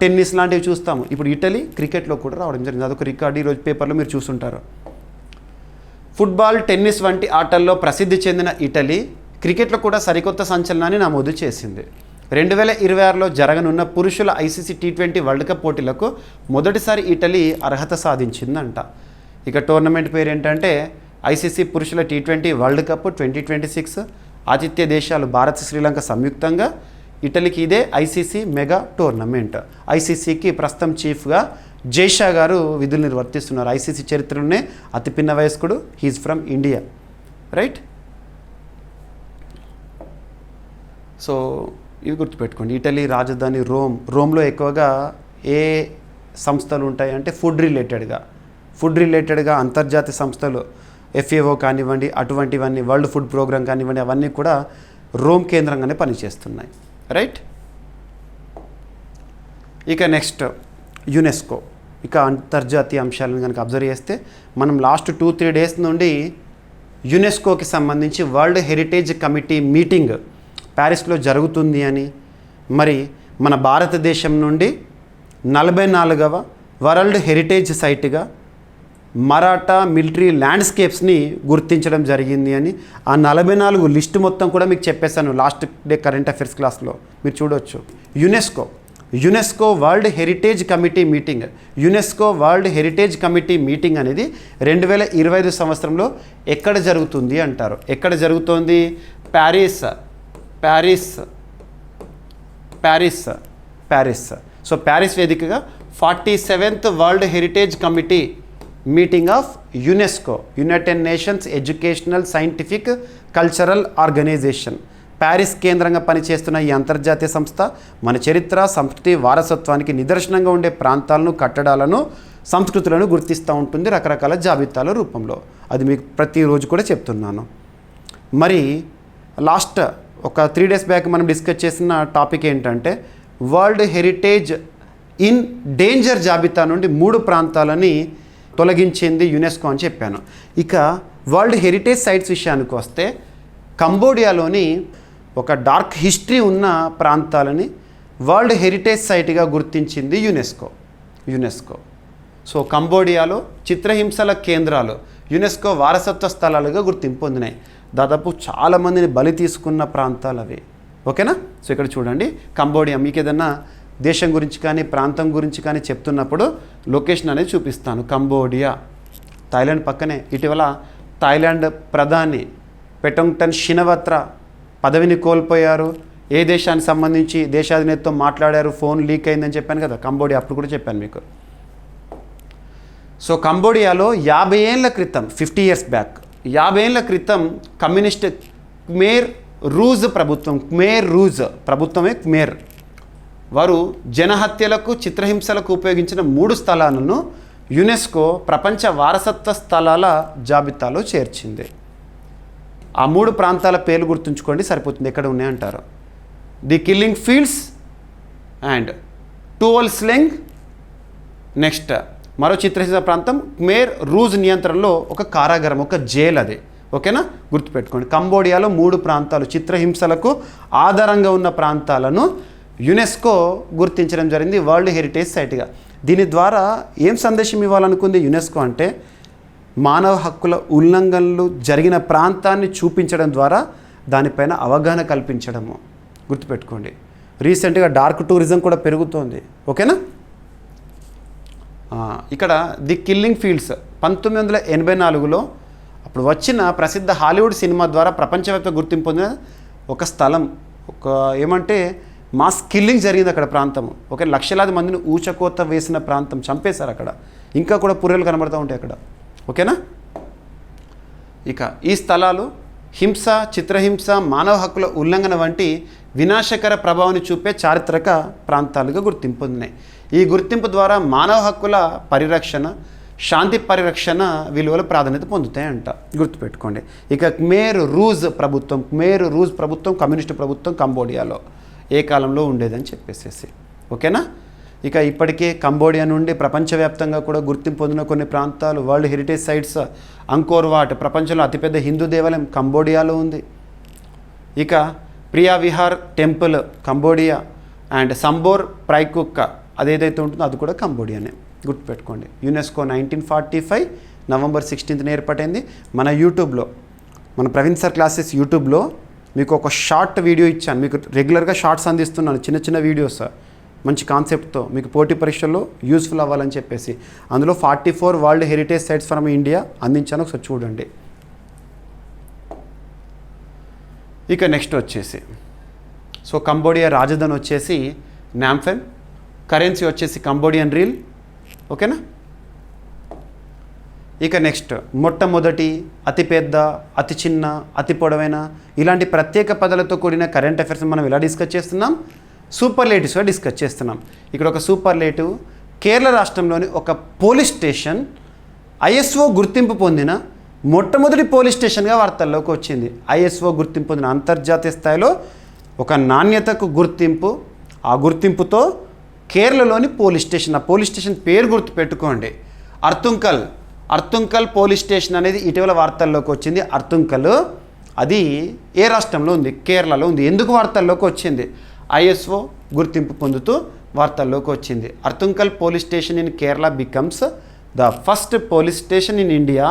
టెన్నిస్ లాంటివి చూస్తాము. ఇప్పుడు ఇటలీ క్రికెట్లో కూడా రావడం జరిగింది. అదొక రికార్డు ఈరోజు పేపర్లో మీరు చూస్తుంటారు. ఫుట్బాల్, టెన్నిస్ వంటి ఆటల్లో ప్రసిద్ధి చెందిన ఇటలీ క్రికెట్లో కూడా సరికొత్త సంచలనాన్ని నమోదు చేసింది. 2026లో జరగనున్న పురుషుల ఐసీసీ T20 వరల్డ్ కప్ పోటీలకు మొదటిసారి ఇటలీ అర్హత సాధించిందంట. ఇక టోర్నమెంట్ పేరు ఏంటంటే ఐసీసీ పురుషుల T20 వరల్డ్ కప్ 2026. ఆతిథ్య దేశాలు భారత్, శ్రీలంక సంయుక్తంగా. ఇటలీకి ఇదే ఐసీసీ మెగా టోర్నమెంట్. ఐసీసీకి ప్రస్తుతం చీఫ్గా జైషా గారు విధులు నిర్వర్తిస్తున్నారు. ఐసీసీ చరిత్రలోనే అతి పిన్న వయస్కుడు. He's from India, right? So ఇవి గుర్తుపెట్టుకోండి. ఇటలీ రాజధాని రోమ్లో ఎక్కువగా ఏ సంస్థలు ఉంటాయి అంటే ఫుడ్ రిలేటెడ్గా అంతర్జాతీయ సంస్థలు FAO కానివ్వండి, అటువంటివన్నీ వరల్డ్ ఫుడ్ ప్రోగ్రామ్ కానివ్వండి, అవన్నీ కూడా రోమ్ కేంద్రంగానే పనిచేస్తున్నాయి, రైట్? ఇక నెక్స్ట్ యునెస్కో. ఇక అంతర్జాతీయ అంశాలను కనుక అబ్జర్వ్ చేస్తే మనం లాస్ట్ 2-3 డేస్ నుండి యునెస్కోకి సంబంధించి వరల్డ్ హెరిటేజ్ కమిటీ మీటింగ్ ప్యారిస్లో జరుగుతుంది అని, మరి మన భారతదేశం నుండి 44వ వరల్డ్ హెరిటేజ్ సైట్గా మరాఠా మిలిటరీ ల్యాండ్స్కేప్స్ని గుర్తించడం జరిగింది అని, ఆ 44 లిస్టు మొత్తం కూడా మీకు చెప్పేశాను లాస్ట్ డే కరెంట్ అఫైర్స్ క్లాస్లో, మీరు చూడవచ్చు. UNESCO world heritage committee meeting అనేది 2025 సంవత్సరంలో ఎక్కడ జరుగుతుంది అంటారు. ఎక్కడ జరుగుతోంది? ప్యారిస్. సో ప్యారిస్ వేదికగా 47th world heritage committee meeting of UNESCO, United Nations educational, scientific, cultural organisation. Paris కేంద్రంగా పనిచేస్తున్న ఈ అంతర్జాతీయ సంస్థ మన చరిత్ర, సంస్కృతి, వారసత్వానికి నిదర్శనంగా ఉండే ప్రాంతాలను, కట్టడాలను, సంస్కృతులను గుర్తిస్తూ ఉంటుంది రకరకాల జాబితాల రూపంలో. అది మీకు ప్రతిరోజు కూడా చెప్తున్నాను. మరి లాస్ట్ ఒక 3 డేస్ బ్యాక్ మనం డిస్కస్ చేసిన టాపిక్ ఏంటంటే వరల్డ్ హెరిటేజ్ ఇన్ డేంజర్ జాబితా నుండి 3 ప్రాంతాలని తొలగించింది యునెస్కో అని చెప్పాను. ఇక వరల్డ్ హెరిటేజ్ సైట్స్ విషయానికి వస్తే కంబోడియాలోని ఒక డార్క్ హిస్టరీ ఉన్న ప్రాంతాలని వరల్డ్ హెరిటేజ్ సైట్గా గుర్తించింది యునెస్కో. సో కంబోడియాలో చిత్రహింసల కేంద్రాలు యునెస్కో వారసత్వ స్థలాలుగా గుర్తింపు పొందినాయి. దాదాపు చాలామందిని బలి తీసుకున్న ప్రాంతాలు అవి, ఓకేనా? సో ఇక్కడ చూడండి కంబోడియా. మీకు ఏదన్నా దేశం గురించి కానీ ప్రాంతం గురించి కానీ చెప్తున్నప్పుడు లొకేషన్ అనేది చూపిస్తాను. కంబోడియా థాయిలాండ్ పక్కనే. ఇటీవల థాయిలాండ్ ప్రధాని పెటోంగ్టన్ షినవత్రా పదవిని కోల్పోయారు. ఏ దేశానికి సంబంధించి దేశాధినేతతో మాట్లాడారు, ఫోన్ లీక్ అయిందని చెప్పాను కదా, కంబోడియా. అప్పుడు కూడా చెప్పాను మీకు. సో కంబోడియాలో 50 ఏళ్ల క్రితం, 50 ఇయర్స్ బ్యాక్, 50 ఏళ్ల క్రితం కమ్యూనిస్ట్ ఖమేర్ రూజ్ ప్రభుత్వమే ఖమేర్ వారు జనహత్యలకు, చిత్రహింసలకు ఉపయోగించిన 3 స్థలాలను యునెస్కో ప్రపంచ వారసత్వ స్థలాల జాబితాలో చేర్చింది. ఆ 3 ప్రాంతాల పేర్లు గుర్తుంచుకోండి, సరిపోతుంది. ఎక్కడ ఉన్నాయంటారు? The killing fields and Tuol Sleng. Next మరో చిత్రహింస ప్రాంతం ఖమేర్ రూజ్ నియంత్రణలో ఒక కారాగారం, ఒక జైలు అది, ఓకేనా? గుర్తుపెట్టుకోండి. కంబోడియాలో 3 ప్రాంతాలు చిత్రహింసలకు ఆధారంగా ఉన్న ప్రాంతాలను యునెస్కో గుర్తించడం జరిగింది వరల్డ్ హెరిటేజ్ సైట్గా. దీని ద్వారా ఏం సందేశం ఇవ్వాలనుకుంది యునెస్కో అంటే మానవ హక్కుల ఉల్లంఘనలు జరిగిన ప్రాంతాన్ని చూపించడం ద్వారా దానిపైన అవగాహన కల్పించడము. గుర్తుపెట్టుకోండి. రీసెంట్గా డార్క్ టూరిజం కూడా పెరుగుతోంది, ఓకేనా? ఇక్కడ ది కిల్లింగ్ ఫీల్డ్స్ 1984లో అప్పుడు వచ్చిన ప్రసిద్ధ హాలీవుడ్ సినిమా ద్వారా ప్రపంచవ్యాప్తంగా గుర్తింపు పొందిన ఒక స్థలం. ఒక ఏమంటే మాస్ కిల్లింగ్ జరిగింది అక్కడ ప్రాంతం. ఒక లక్షలాది మందిని ఊచకోత వేసిన ప్రాంతం, చంపేశారు అక్కడ. ఇంకా కూడా పుర్రెలు కనబడుతూ ఉంటాయి అక్కడ, ఓకేనా? ఇక ఈ స్థలాలు హింస, చిత్రహింస, మానవ హక్కుల ఉల్లంఘన వంటి వినాశకర ప్రభావాన్ని చూపే చారిత్రక ప్రాంతాలుగా గుర్తింపు పొందినాయి. ఈ గుర్తింపు ద్వారా మానవ హక్కుల పరిరక్షణ, శాంతి పరిరక్షణ విలువలు ప్రాధాన్యత పొందుతాయంట. గుర్తుపెట్టుకోండి. ఇక ఖమేర్ రూజ్ ప్రభుత్వం కమ్యూనిస్టు ప్రభుత్వం కంబోడియాలో ఏ కాలంలో ఉండేదని చెప్పేసేసి, ఓకేనా? ఇక ఇప్పటికే కంబోడియా నుండి ప్రపంచవ్యాప్తంగా కూడా గుర్తింపు పొందిన కొన్ని ప్రాంతాలు world heritage sites. Angkor Wat ప్రపంచంలో అతిపెద్ద హిందూ దేవాలయం కంబోడియాలో ఉంది. ఇక Preah Vihear temple Cambodia and Sambor Prei Kuk అదేదైతే ఉంటుందో అది కూడా కంబోడియానే. గుర్తుపెట్టుకోండి. యునెస్కో 1945 నవంబర్ 16న ఏర్పాటైంది. మన యూట్యూబ్లో, మన ప్రవీణ్ సార్ క్లాసెస్ యూట్యూబ్లో మీకు ఒక షార్ట్ వీడియో ఇచ్చాను, మీకు రెగ్యులర్గా షార్ట్స్ అందిస్తున్నాను, చిన్న చిన్న వీడియోస్ మంచి కాన్సెప్ట్తో మీకు పోటీ పరీక్షల్లో యూస్ఫుల్ అవ్వాలని చెప్పేసి. అందులో 44 world heritage sites from India అందించాను, ఒకసారి చూడండి. ఇక నెక్స్ట్ వచ్చేసి సో కంబోడియా రాజధాని వచ్చేసి నాంఫెన్, కరెన్సీ వచ్చేసి కంబోడియన్ రీల్. ఓకేనా. ఇక నెక్స్ట్ మొట్టమొదటి, అతిపెద్ద, అతి చిన్న, అతి పొడవైన ఇలాంటి ప్రత్యేక పదాలతో కూడిన కరెంట్ అఫైర్స్ మనం ఎలా డిస్కస్ చేస్తున్నాం, సూపర్లేటివ్స్గా డిస్కస్ చేస్తున్నాం. ఇక్కడ ఒక సూపర్లేటివ్, కేరళ రాష్ట్రంలోని ఒక పోలీస్ స్టేషన్ ఐఎస్ఓ గుర్తింపు పొందిన మొట్టమొదటి పోలీస్ స్టేషన్గా వార్తల్లోకి వచ్చింది. ఐఎస్ఓ గుర్తింపు పొందిన అంతర్జాతీయ స్థాయిలో ఒక నాణ్యతకు గుర్తింపు. ఆ గుర్తింపుతో కేరళలోని పోలీస్ స్టేషన్, ఆ పోలీస్ స్టేషన్ పేరు గుర్తుపెట్టుకోండి, అర్తుంకల్ పోలీస్ స్టేషన్ అనేది ఇటీవల వార్తల్లోకి వచ్చింది. అర్తుంకల్ అది ఏ రాష్ట్రంలో ఉంది, కేరళలో ఉంది. ఎందుకు వార్తల్లోకి వచ్చింది, ఐఎస్ఓ గుర్తింపు పొందుతూ వార్తల్లోకి వచ్చింది. Arthunkal police station in Kerala becomes the first police station in India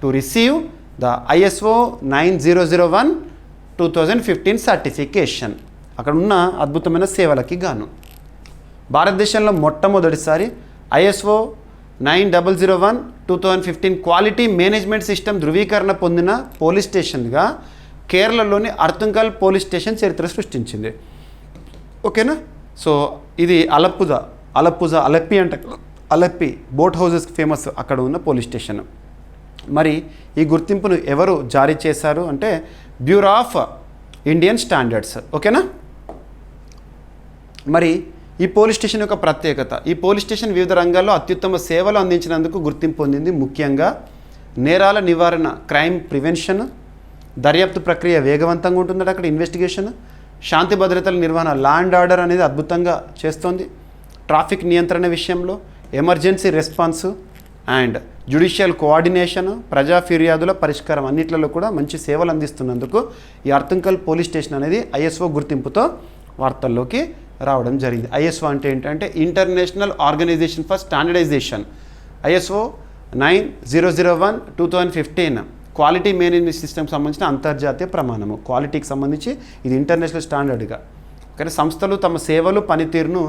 to receive the ISO 9001:2015 certification. అక్కడ ఉన్న అద్భుతమైన సేవలకి గాను భారతదేశంలో మొట్టమొదటిసారి ఐఎస్ఓ 9001:2015 క్వాలిటీ మేనేజ్మెంట్ సిస్టమ్ ధృవీకరణ పొందిన పోలీస్ స్టేషన్గా కేరళలోని అర్తుంకల్ పోలీస్ స్టేషన్ చరిత్ర సృష్టించింది. ఓకేనా. సో ఇది అలప్పి అంటే అలప్పి బోట్ హౌసెస్ ఫేమస్ అక్కడ ఉన్న పోలీస్ స్టేషన్. మరి ఈ గుర్తింపును ఎవరు జారీ చేశారు అంటే బ్యూరో ఆఫ్ ఇండియన్ స్టాండర్డ్స్. ఓకేనా. మరి ఈ పోలీస్ స్టేషన్ యొక్క ప్రత్యేకత, ఈ పోలీస్ స్టేషన్ వివిధ రంగాల్లో అత్యుత్తమ సేవలు అందించినందుకు గుర్తింపు పొందింది. ముఖ్యంగా నేరాల నివారణ, క్రైమ్ ప్రివెన్షన్, దర్యాప్తు ప్రక్రియ వేగవంతంగా ఉంటుందట అక్కడ, ఇన్వెస్టిగేషన్, శాంతి భద్రతల నిర్వహణ, లా అండ్ ఆర్డర్ అనేది అద్భుతంగా చేస్తోంది, ట్రాఫిక్ నియంత్రణ విషయంలో, emergency response and judicial coordination, ప్రజా ఫిర్యాదుల పరిష్కారం అన్నిట్లలో కూడా మంచి సేవలు అందిస్తున్నందుకు ఈ అర్తుంకల్ పోలీస్ స్టేషన్ అనేది ఐఎస్ఓ గుర్తింపుతో వార్తల్లోకి రావడం జరిగింది. ఐఎస్ఓ అంటే ఏంటంటే international organisation for standardisation. ISO 9001:2015 quality management సిస్టమ్కి సంబంధించిన అంతర్జాతీయ ప్రమాణము. క్వాలిటీకి సంబంధించి ఇది ఇంటర్నేషనల్ స్టాండర్డ్గా. కానీ సంస్థలు తమ సేవలు పనితీరును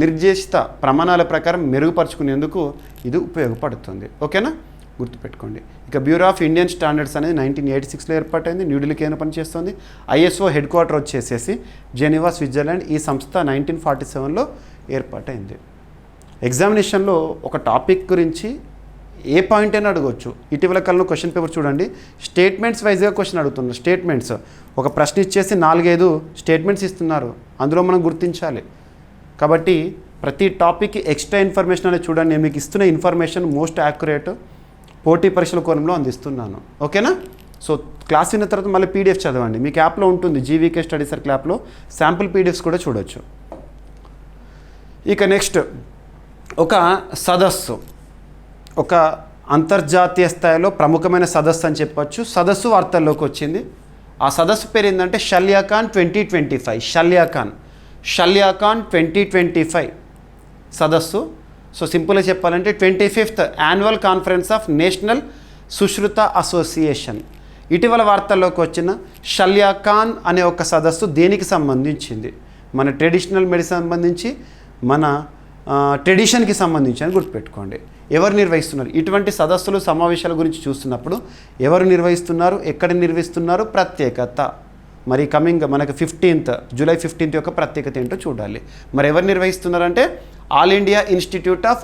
నిర్దేశిత ప్రమాణాల ప్రకారం మెరుగుపరుచుకునేందుకు ఇది ఉపయోగపడుతుంది. ఓకేనా, గుర్తుపెట్టుకోండి. ఇక బ్యూరో ఆఫ్ ఇండియన్ స్టాండర్డ్స్ అనేది 1986లో ఏర్పాటైంది, న్యూఢిల్లీకి ఏమైనా పనిచేస్తుంది. ఐఎస్ఓ హెడ్ క్వార్టర్ వచ్చేసేసి జెనీవా, స్విట్జర్లాండ్. ఈ సంస్థ 1947లో ఏర్పాటైంది. ఎగ్జామినేషన్లో ఒక టాపిక్ గురించి ఏ పాయింట్ అయినా అడగవచ్చు. ఇటీవల కాలంలో క్వశ్చన్ పేపర్ చూడండి, స్టేట్మెంట్స్ వైజ్గా క్వశ్చన్ అడుగుతున్నారు. స్టేట్మెంట్స్ ఒక ప్రశ్న ఇచ్చేసి 4-5 స్టేట్మెంట్స్ ఇస్తున్నారు, అందులో మనం గుర్తించాలి. కాబట్టి ప్రతి టాపిక్కి ఎక్స్ట్రా ఇన్ఫర్మేషన్ అనేది చూడండి. నేను మీకు ఇస్తున్న ఇన్ఫర్మేషన్ మోస్ట్ యాక్యురేట్ పోటీ పరీక్షల కోణంలో అందిస్తున్నాను. ఓకేనా. సో క్లాస్ విన్న తర్వాత మళ్ళీ పీడిఎఫ్ చదవండి, మీకు యాప్లో ఉంటుంది, జీవీకే స్టడీ సర్కిల్ యాప్లో శాంపుల్ పీడిఎఫ్స్ కూడా చూడొచ్చు. ఇక నెక్స్ట్ ఒక సదస్సు, ఒక అంతర్జాతీయ స్థాయిలో ప్రముఖమైన సదస్సు అని చెప్పొచ్చు. సదస్సు వార్తల్లోకి వచ్చింది. ఆ సదస్సు పేరు ఏంటంటే షల్యాకాన్ 2025. షల్యాకాన్ 2025 సదస్సు. సో సింపుల్గా చెప్పాలంటే 25th annual conference of national Sushruta association. ఇటీవల వార్తల్లోకి వచ్చిన షల్యాకాన్ అనే ఒక సదస్సు దేనికి సంబంధించింది, మన ట్రెడిషనల్ మెడిసిన్ సంబంధించి, మన ట్రెడిషన్కి సంబంధించి అని గుర్తుపెట్టుకోండి. ఎవరు నిర్వహిస్తున్నారు ఇటువంటి సదస్సులు సమావేశాల గురించి చూస్తున్నప్పుడు ఎవరు నిర్వహిస్తున్నారు, ఎక్కడ నిర్వహిస్తున్నారు, ప్రత్యేకత. మరి కమింగ్ మనకు జూలై 15th యొక్క ప్రత్యేకత ఏంటో చూడాలి. మరి ఎవరు నిర్వహిస్తున్నారంటే ఆల్ ఇండియా ఇన్స్టిట్యూట్ ఆఫ్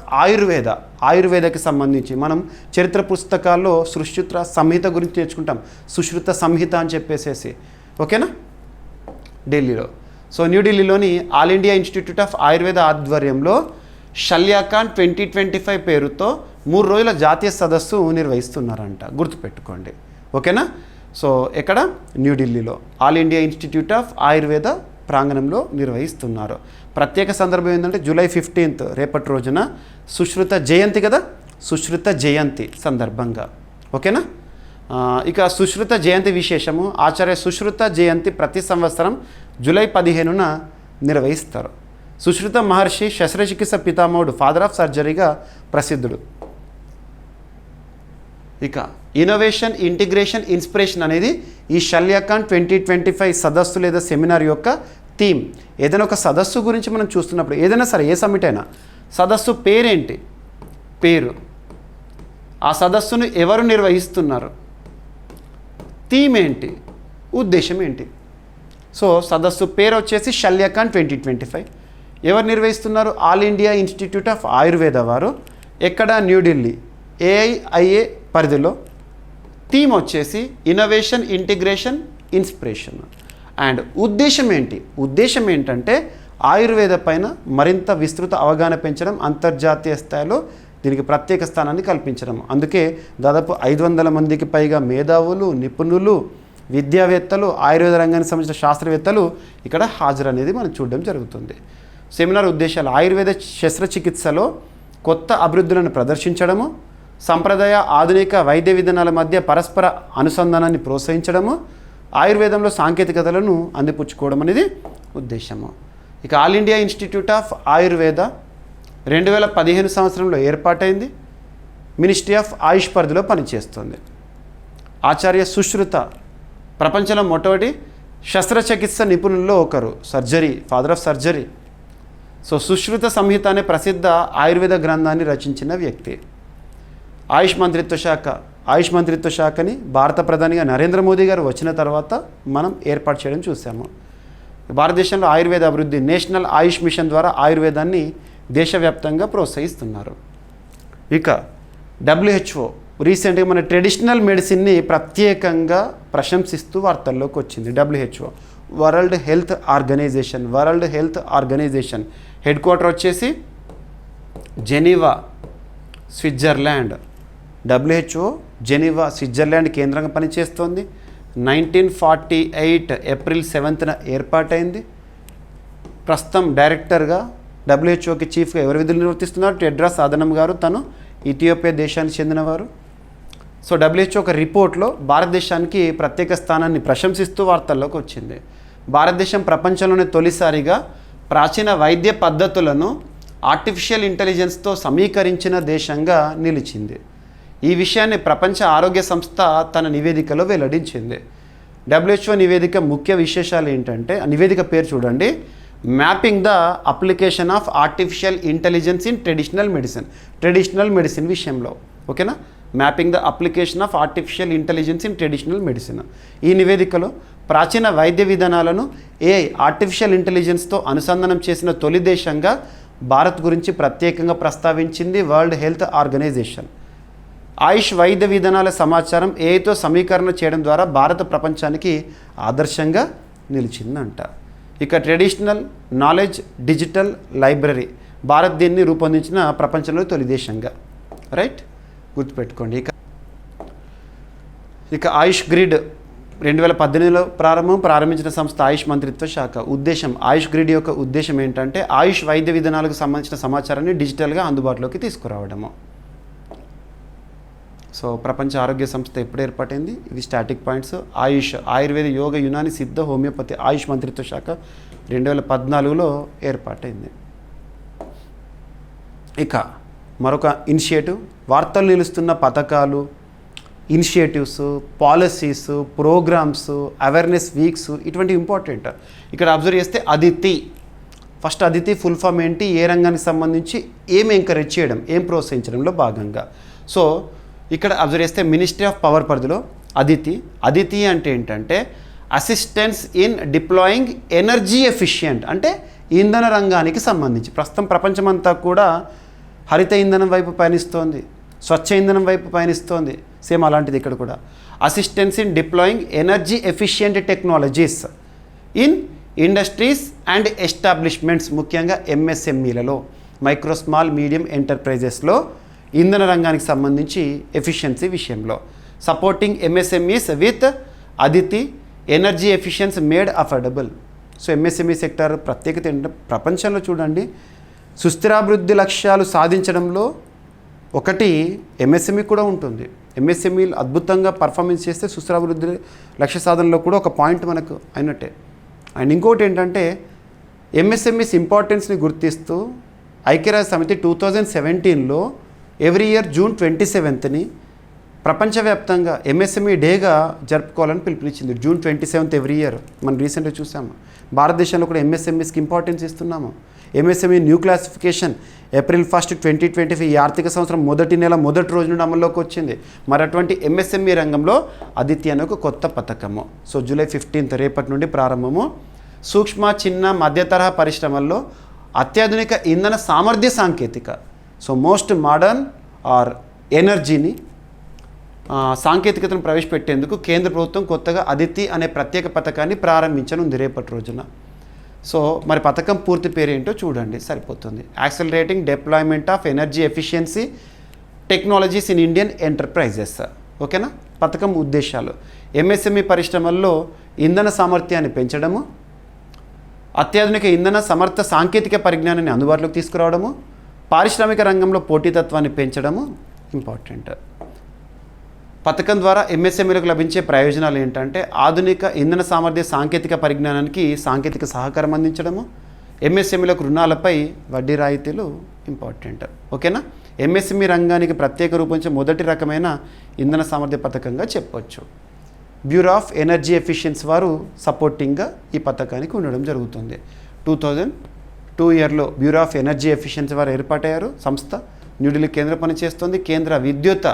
ఆయుర్వేదకి సంబంధించి మనం చరిత్ర పుస్తకాల్లో సుశ్రుత సంహిత గురించి నేర్చుకుంటాం. సుశ్రుత సంహిత అని చెప్పేసేసి. ఓకేనా, ఢిల్లీలో. సో న్యూఢిల్లీలోని all India institute of Ayurveda ఆధ్వర్యంలో షల్యాకాన్ 2025 పేరుతో 3 రోజుల జాతీయ సదస్సు నిర్వహిస్తున్నారంట, గుర్తుపెట్టుకోండి. ఓకేనా. సో ఎక్కడ, న్యూఢిల్లీలో all India institute of Ayurveda ప్రాంగణంలో నిర్వహిస్తున్నారు. ప్రత్యేక సందర్భం ఏంటంటే జూలై 15th రేపటి రోజున సుశ్రుత జయంతి కదా, సుశ్రుత జయంతి సందర్భంగా. ఓకేనా. ఇక సుశ్రుత జయంతి విశేషము, ఆచార్య సుశ్రుత జయంతి ప్రతి సంవత్సరం జూలై 15న నిర్వహిస్తారు. సుశ్రుత మహర్షి శస్త్రచికిత్స పితామహుడు, ఫాదర్ ఆఫ్ సర్జరీగా ప్రసిద్ధుడు. ఇక ఇన్నోవేషన్, ఇంటిగ్రేషన్, ఇన్స్పిరేషన్ అనేది ఈ షల్యాకాన్ 2025 సదస్సు లేదా సెమినార్ యొక్క థీమ్. ఏదైనా ఒక సదస్సు గురించి మనం చూస్తున్నప్పుడు, ఏదైనా సరే ఏ సమ్మిట్ అయినా, సదస్సు పేరేంటి, పేరు, ఆ సదస్సును ఎవరు నిర్వహిస్తున్నారు, థీమ్ ఏంటి, ఉద్దేశం ఏంటి. సో సదస్సు పేరు వచ్చేసి షల్యాకాన్ 2025. ఎవరు నిర్వహిస్తున్నారు? All India institute of Ayurveda వారు. ఎక్కడ? న్యూఢిల్లీ AIIA పరిధిలో. థీమ్ వచ్చేసి ఇన్నోవేషన్, ఇంటిగ్రేషన్, ఇన్స్పిరేషన్. అండ్ ఉద్దేశం ఏంటి? ఉద్దేశం ఏంటంటే ఆయుర్వేద పైన మరింత విస్తృత అవగాహన పెంచడం, అంతర్జాతీయ స్థాయిలో దీనికి ప్రత్యేక స్థానాన్ని కల్పించడం. అందుకే దాదాపు 500 మందికి పైగా మేధావులు, నిపుణులు, విద్యావేత్తలు, ఆయుర్వేద రంగానికి సంబంధించిన శాస్త్రవేత్తలు ఇక్కడ హాజరు అనేది మనం చూడడం జరుగుతుంది. సెమినార్ ఉద్దేశాలు: ఆయుర్వేద శస్త్రచికిత్సలో కొత్త అభివృద్ధులను ప్రదర్శించడము, సంప్రదాయ ఆధునిక వైద్య విధానాల మధ్య పరస్పర అనుసంధానాన్ని ప్రోత్సహించడము, ఆయుర్వేదంలో సాంకేతికతలను అందిపుచ్చుకోవడం అనేది ఉద్దేశము. ఇక all India institute of Ayurveda 2015 సంవత్సరంలో ఏర్పాటైంది. మినిస్ట్రీ ఆఫ్ ఆయుష్ పరిధిలో పనిచేస్తుంది. ఆచార్య సుశ్రుత ప్రపంచంలో మొట్టమొదటి శస్త్రచికిత్స నిపుణుల్లో ఒకరు, surgery, father of surgery. So Sushruta Samhita అనే ప్రసిద్ధ ఆయుర్వేద గ్రంథాన్ని రచించిన వ్యక్తి. ఆయుష్ మంత్రిత్వ శాఖని భారత ప్రధానిగా నరేంద్ర మోదీ గారు వచ్చిన తర్వాత మనం ఏర్పాటు చేయడం చూసాము. భారతదేశంలో ఆయుర్వేద అభివృద్ధి, నేషనల్ ఆయుష్ మిషన్ ద్వారా ఆయుర్వేదాన్ని దేశవ్యాప్తంగా ప్రోత్సహిస్తున్నారు. ఇక WHO రీసెంట్గా మన ట్రెడిషనల్ మెడిసిన్ని ప్రత్యేకంగా ప్రశంసిస్తూ వార్తల్లోకి వచ్చింది. WHO world health organization headquarter వచ్చేసి Geneva, Switzerland. WHO Geneva, Switzerland కేంద్రంగా పనిచేస్తోంది. 1948 ఏప్రిల్ 7న ఏర్పాటైంది. ప్రస్తుతం డైరెక్టర్గా WHOకి చీఫ్గా ఎవరు విధులు నిర్వర్తిస్తున్నారు? టెడ్రాస్ అదనం గారు. తను ఇథియోపియా దేశానికి చెందినవారు. సో WHO ఒక రిపోర్ట్లో భారతదేశానికి ప్రత్యేక స్థానాన్ని ప్రశంసిస్తూ వార్తల్లోకి వచ్చింది. భారతదేశం ప్రపంచంలోనే తొలిసారిగా ప్రాచీన వైద్య పద్ధతులను ఆర్టిఫిషియల్ ఇంటెలిజెన్స్తో సమీకరించిన దేశంగా నిలిచింది. ఈ విషయాన్ని ప్రపంచ ఆరోగ్య సంస్థ తన నివేదికలో వెల్లడించింది. WHO నివేదిక ముఖ్య విశేషాలు ఏంటంటే, నివేదిక పేరు చూడండి, mapping the application of artificial intelligence in traditional medicine విషయంలో. ఓకేనా? Mapping the application of artificial intelligence in traditional medicine. ఈ నివేదికలో ప్రాచీన వైద్య విధానాలను ఆర్టిఫిషియల్ ఇంటెలిజెన్స్తో అనుసంధానం చేసిన తొలి దేశంగా భారత్ గురించి ప్రత్యేకంగా ప్రస్తావించింది వరల్డ్ హెల్త్ ఆర్గనైజేషన్. ఆయుష్ వైద్య విధానాల సమాచారం ఏఐతో సమీకరణ చేయడం ద్వారా భారత ప్రపంచానికి ఆదర్శంగా నిలిచిందంట. ఇక traditional knowledge digital library, Bharat దీన్ని రూపొందించిన ప్రపంచంలో తొలి దేశంగా. రైట్, గుర్తుపెట్టుకోండి. ఇక ఆయుష్ గ్రిడ్ 2018లో ప్రారంభించిన సంస్థ ఆయుష్ మంత్రిత్వ శాఖ. ఉద్దేశం, ఆయుష్ గ్రిడ్ యొక్క ఉద్దేశం ఏంటంటే ఆయుష్ వైద్య విధానాలకు సంబంధించిన సమాచారాన్ని డిజిటల్గా అందుబాటులోకి తీసుకురావడము. సో ప్రపంచ ఆరోగ్య సంస్థ ఎప్పుడు ఏర్పాటైంది? ఇవి స్టాటిక్ పాయింట్స్. ఆయుర్వేద, యోగ, యునాని, సిద్ధ, హోమియోపతి ఆయుష్ మంత్రిత్వ శాఖ 2014లో ఏర్పాటైంది. ఇక మరొక ఇనిషియేటివ్, వార్తలు నిలుస్తున్న పథకాలు, initiatives, policies, programmes, awareness weeks, ఇటువంటి ఇంపార్టెంట్. ఇక్కడ అబ్జర్వ్ చేస్తే Aditi, first Aditi full form ఏంటి, ఏ రంగానికి సంబంధించి ఏం ఎంకరేజ్ చేయడం, ఏం ప్రోత్సహించడంలో భాగంగా. సో ఇక్కడ అబ్జర్వ్ చేస్తే మినిస్ట్రీ ఆఫ్ పవర్ పరిధిలో అదితి అంటే ఏంటంటే assistance in deploying energy efficient, అంటే ఇంధన రంగానికి సంబంధించి. ప్రస్తుతం ప్రపంచమంతా కూడా హరిత ఇంధనం వైపు పయనిస్తోంది, స్వచ్ఛ ఇంధనం వైపు పయనిస్తోంది. సేమ్ అలాంటిది ఇక్కడ కూడా. Assistance in deploying energy efficient technologies in industries and establishments, ముఖ్యంగా MSMEలలో, మైక్రో స్మాల్ మీడియం ఎంటర్ప్రైజెస్లో ఇంధన రంగానికి సంబంధించి ఎఫిషియన్సీ విషయంలో. Supporting MSMEs with ADEETIE energy efficiency made affordable. So MSME sector ప్రత్యేకత ఏంటంటే ప్రపంచంలో చూడండి, సుస్థిరాభివృద్ధి లక్ష్యాలు సాధించడంలో ఒకటి MSME కూడా ఉంటుంది. MSME అద్భుతంగా పర్ఫార్మెన్స్ చేస్తే సుస్థిరాభివృద్ధి లక్ష్య సాధనలో కూడా ఒక పాయింట్ మనకు అయినట్టే. అండ్ ఇంకోటి ఏంటంటే MSMEs ఇంపార్టెన్స్ని గుర్తిస్తూ ఐక్యరాజ్య సమితి 2017లో ఎవ్రీ ఇయర్ జూన్ 27ని ప్రపంచవ్యాప్తంగా ఎంఎస్ఎంఈ డేగా జరుపుకోవాలని పిలుపునిచ్చింది. June 27 every year. మనం రీసెంట్గా చూసాము. భారతదేశంలో కూడా ఎంఎస్ఎంఈస్కి ఇంపార్టెన్స్ ఇస్తున్నాము. ఎంఎస్ఎంఈ న్యూ క్లాసిఫికేషన్ April 1, 2025 ఈ ఆర్థిక సంవత్సరం మొదటి నెల మొదటి రోజు నుండి అమల్లోకి వచ్చింది. మరి అటువంటి ఎంఎస్ఎంఈ రంగంలో అదితి అనే ఒక కొత్త పథకము. సో July 15 రేపటి నుండి ప్రారంభము. సూక్ష్మ, చిన్న, మధ్య తరహా పరిశ్రమల్లో అత్యాధునిక ఇంధన సామర్థ్య సాంకేతిక, సో మోస్ట్ మోడర్న్ ఆర్ ఎనర్జీని సాంకేతికతను ప్రవేశపెట్టేందుకు కేంద్ర ప్రభుత్వం కొత్తగా అదితి అనే ప్రత్యేక పథకాన్ని ప్రారంభించనుంది రేపటి రోజున. సో మరి పథకం పూర్తి పేరు ఏంటో చూడండి, సరిపోతుంది. Accelerating deployment of energy efficiency technologies in Indian enterprises. ఓకేనా. పథకం ఉద్దేశాలు: ఎంఎస్ఎంఈ పరిశ్రమల్లో ఇంధన సామర్థ్యాన్ని పెంచడము, అత్యాధునిక ఇంధన సమర్థ సాంకేతిక పరిజ్ఞానాన్ని అందుబాటులోకి తీసుకురావడము, పారిశ్రామిక రంగంలో పోటీతత్వాన్ని పెంచడము ఇంపార్టెంట్. పథకం ద్వారా ఎంఎస్ఎంఈలకు లభించే ప్రయోజనాలు ఏంటంటే ఆధునిక ఇంధన సామర్థ్య సాంకేతిక పరిజ్ఞానానికి సాంకేతిక సహకారం అందించడము, ఎంఎస్ఎంఈలకు రుణాలపై వడ్డీ రాయితీలు ఇంపార్టెంట్. ఓకేనా. ఎంఎస్ఎంఈ రంగానికి ప్రత్యేక రూపొందించే మొదటి రకమైన ఇంధన సామర్థ్య పథకంగా చెప్పవచ్చు. బ్యూరో ఆఫ్ ఎనర్జీ ఎఫిషియన్సీ వారు సపోర్టింగ్గా ఈ పథకానికి ఉండడం జరుగుతుంది. 2002 ఇయర్లో బ్యూరో ఆఫ్ ఎనర్జీ ఎఫిషియన్సీ వారు ఏర్పాటయ్యారు. సంస్థ న్యూఢిల్లీ కేంద్ర పనిచేస్తుంది. కేంద్ర విద్యుత్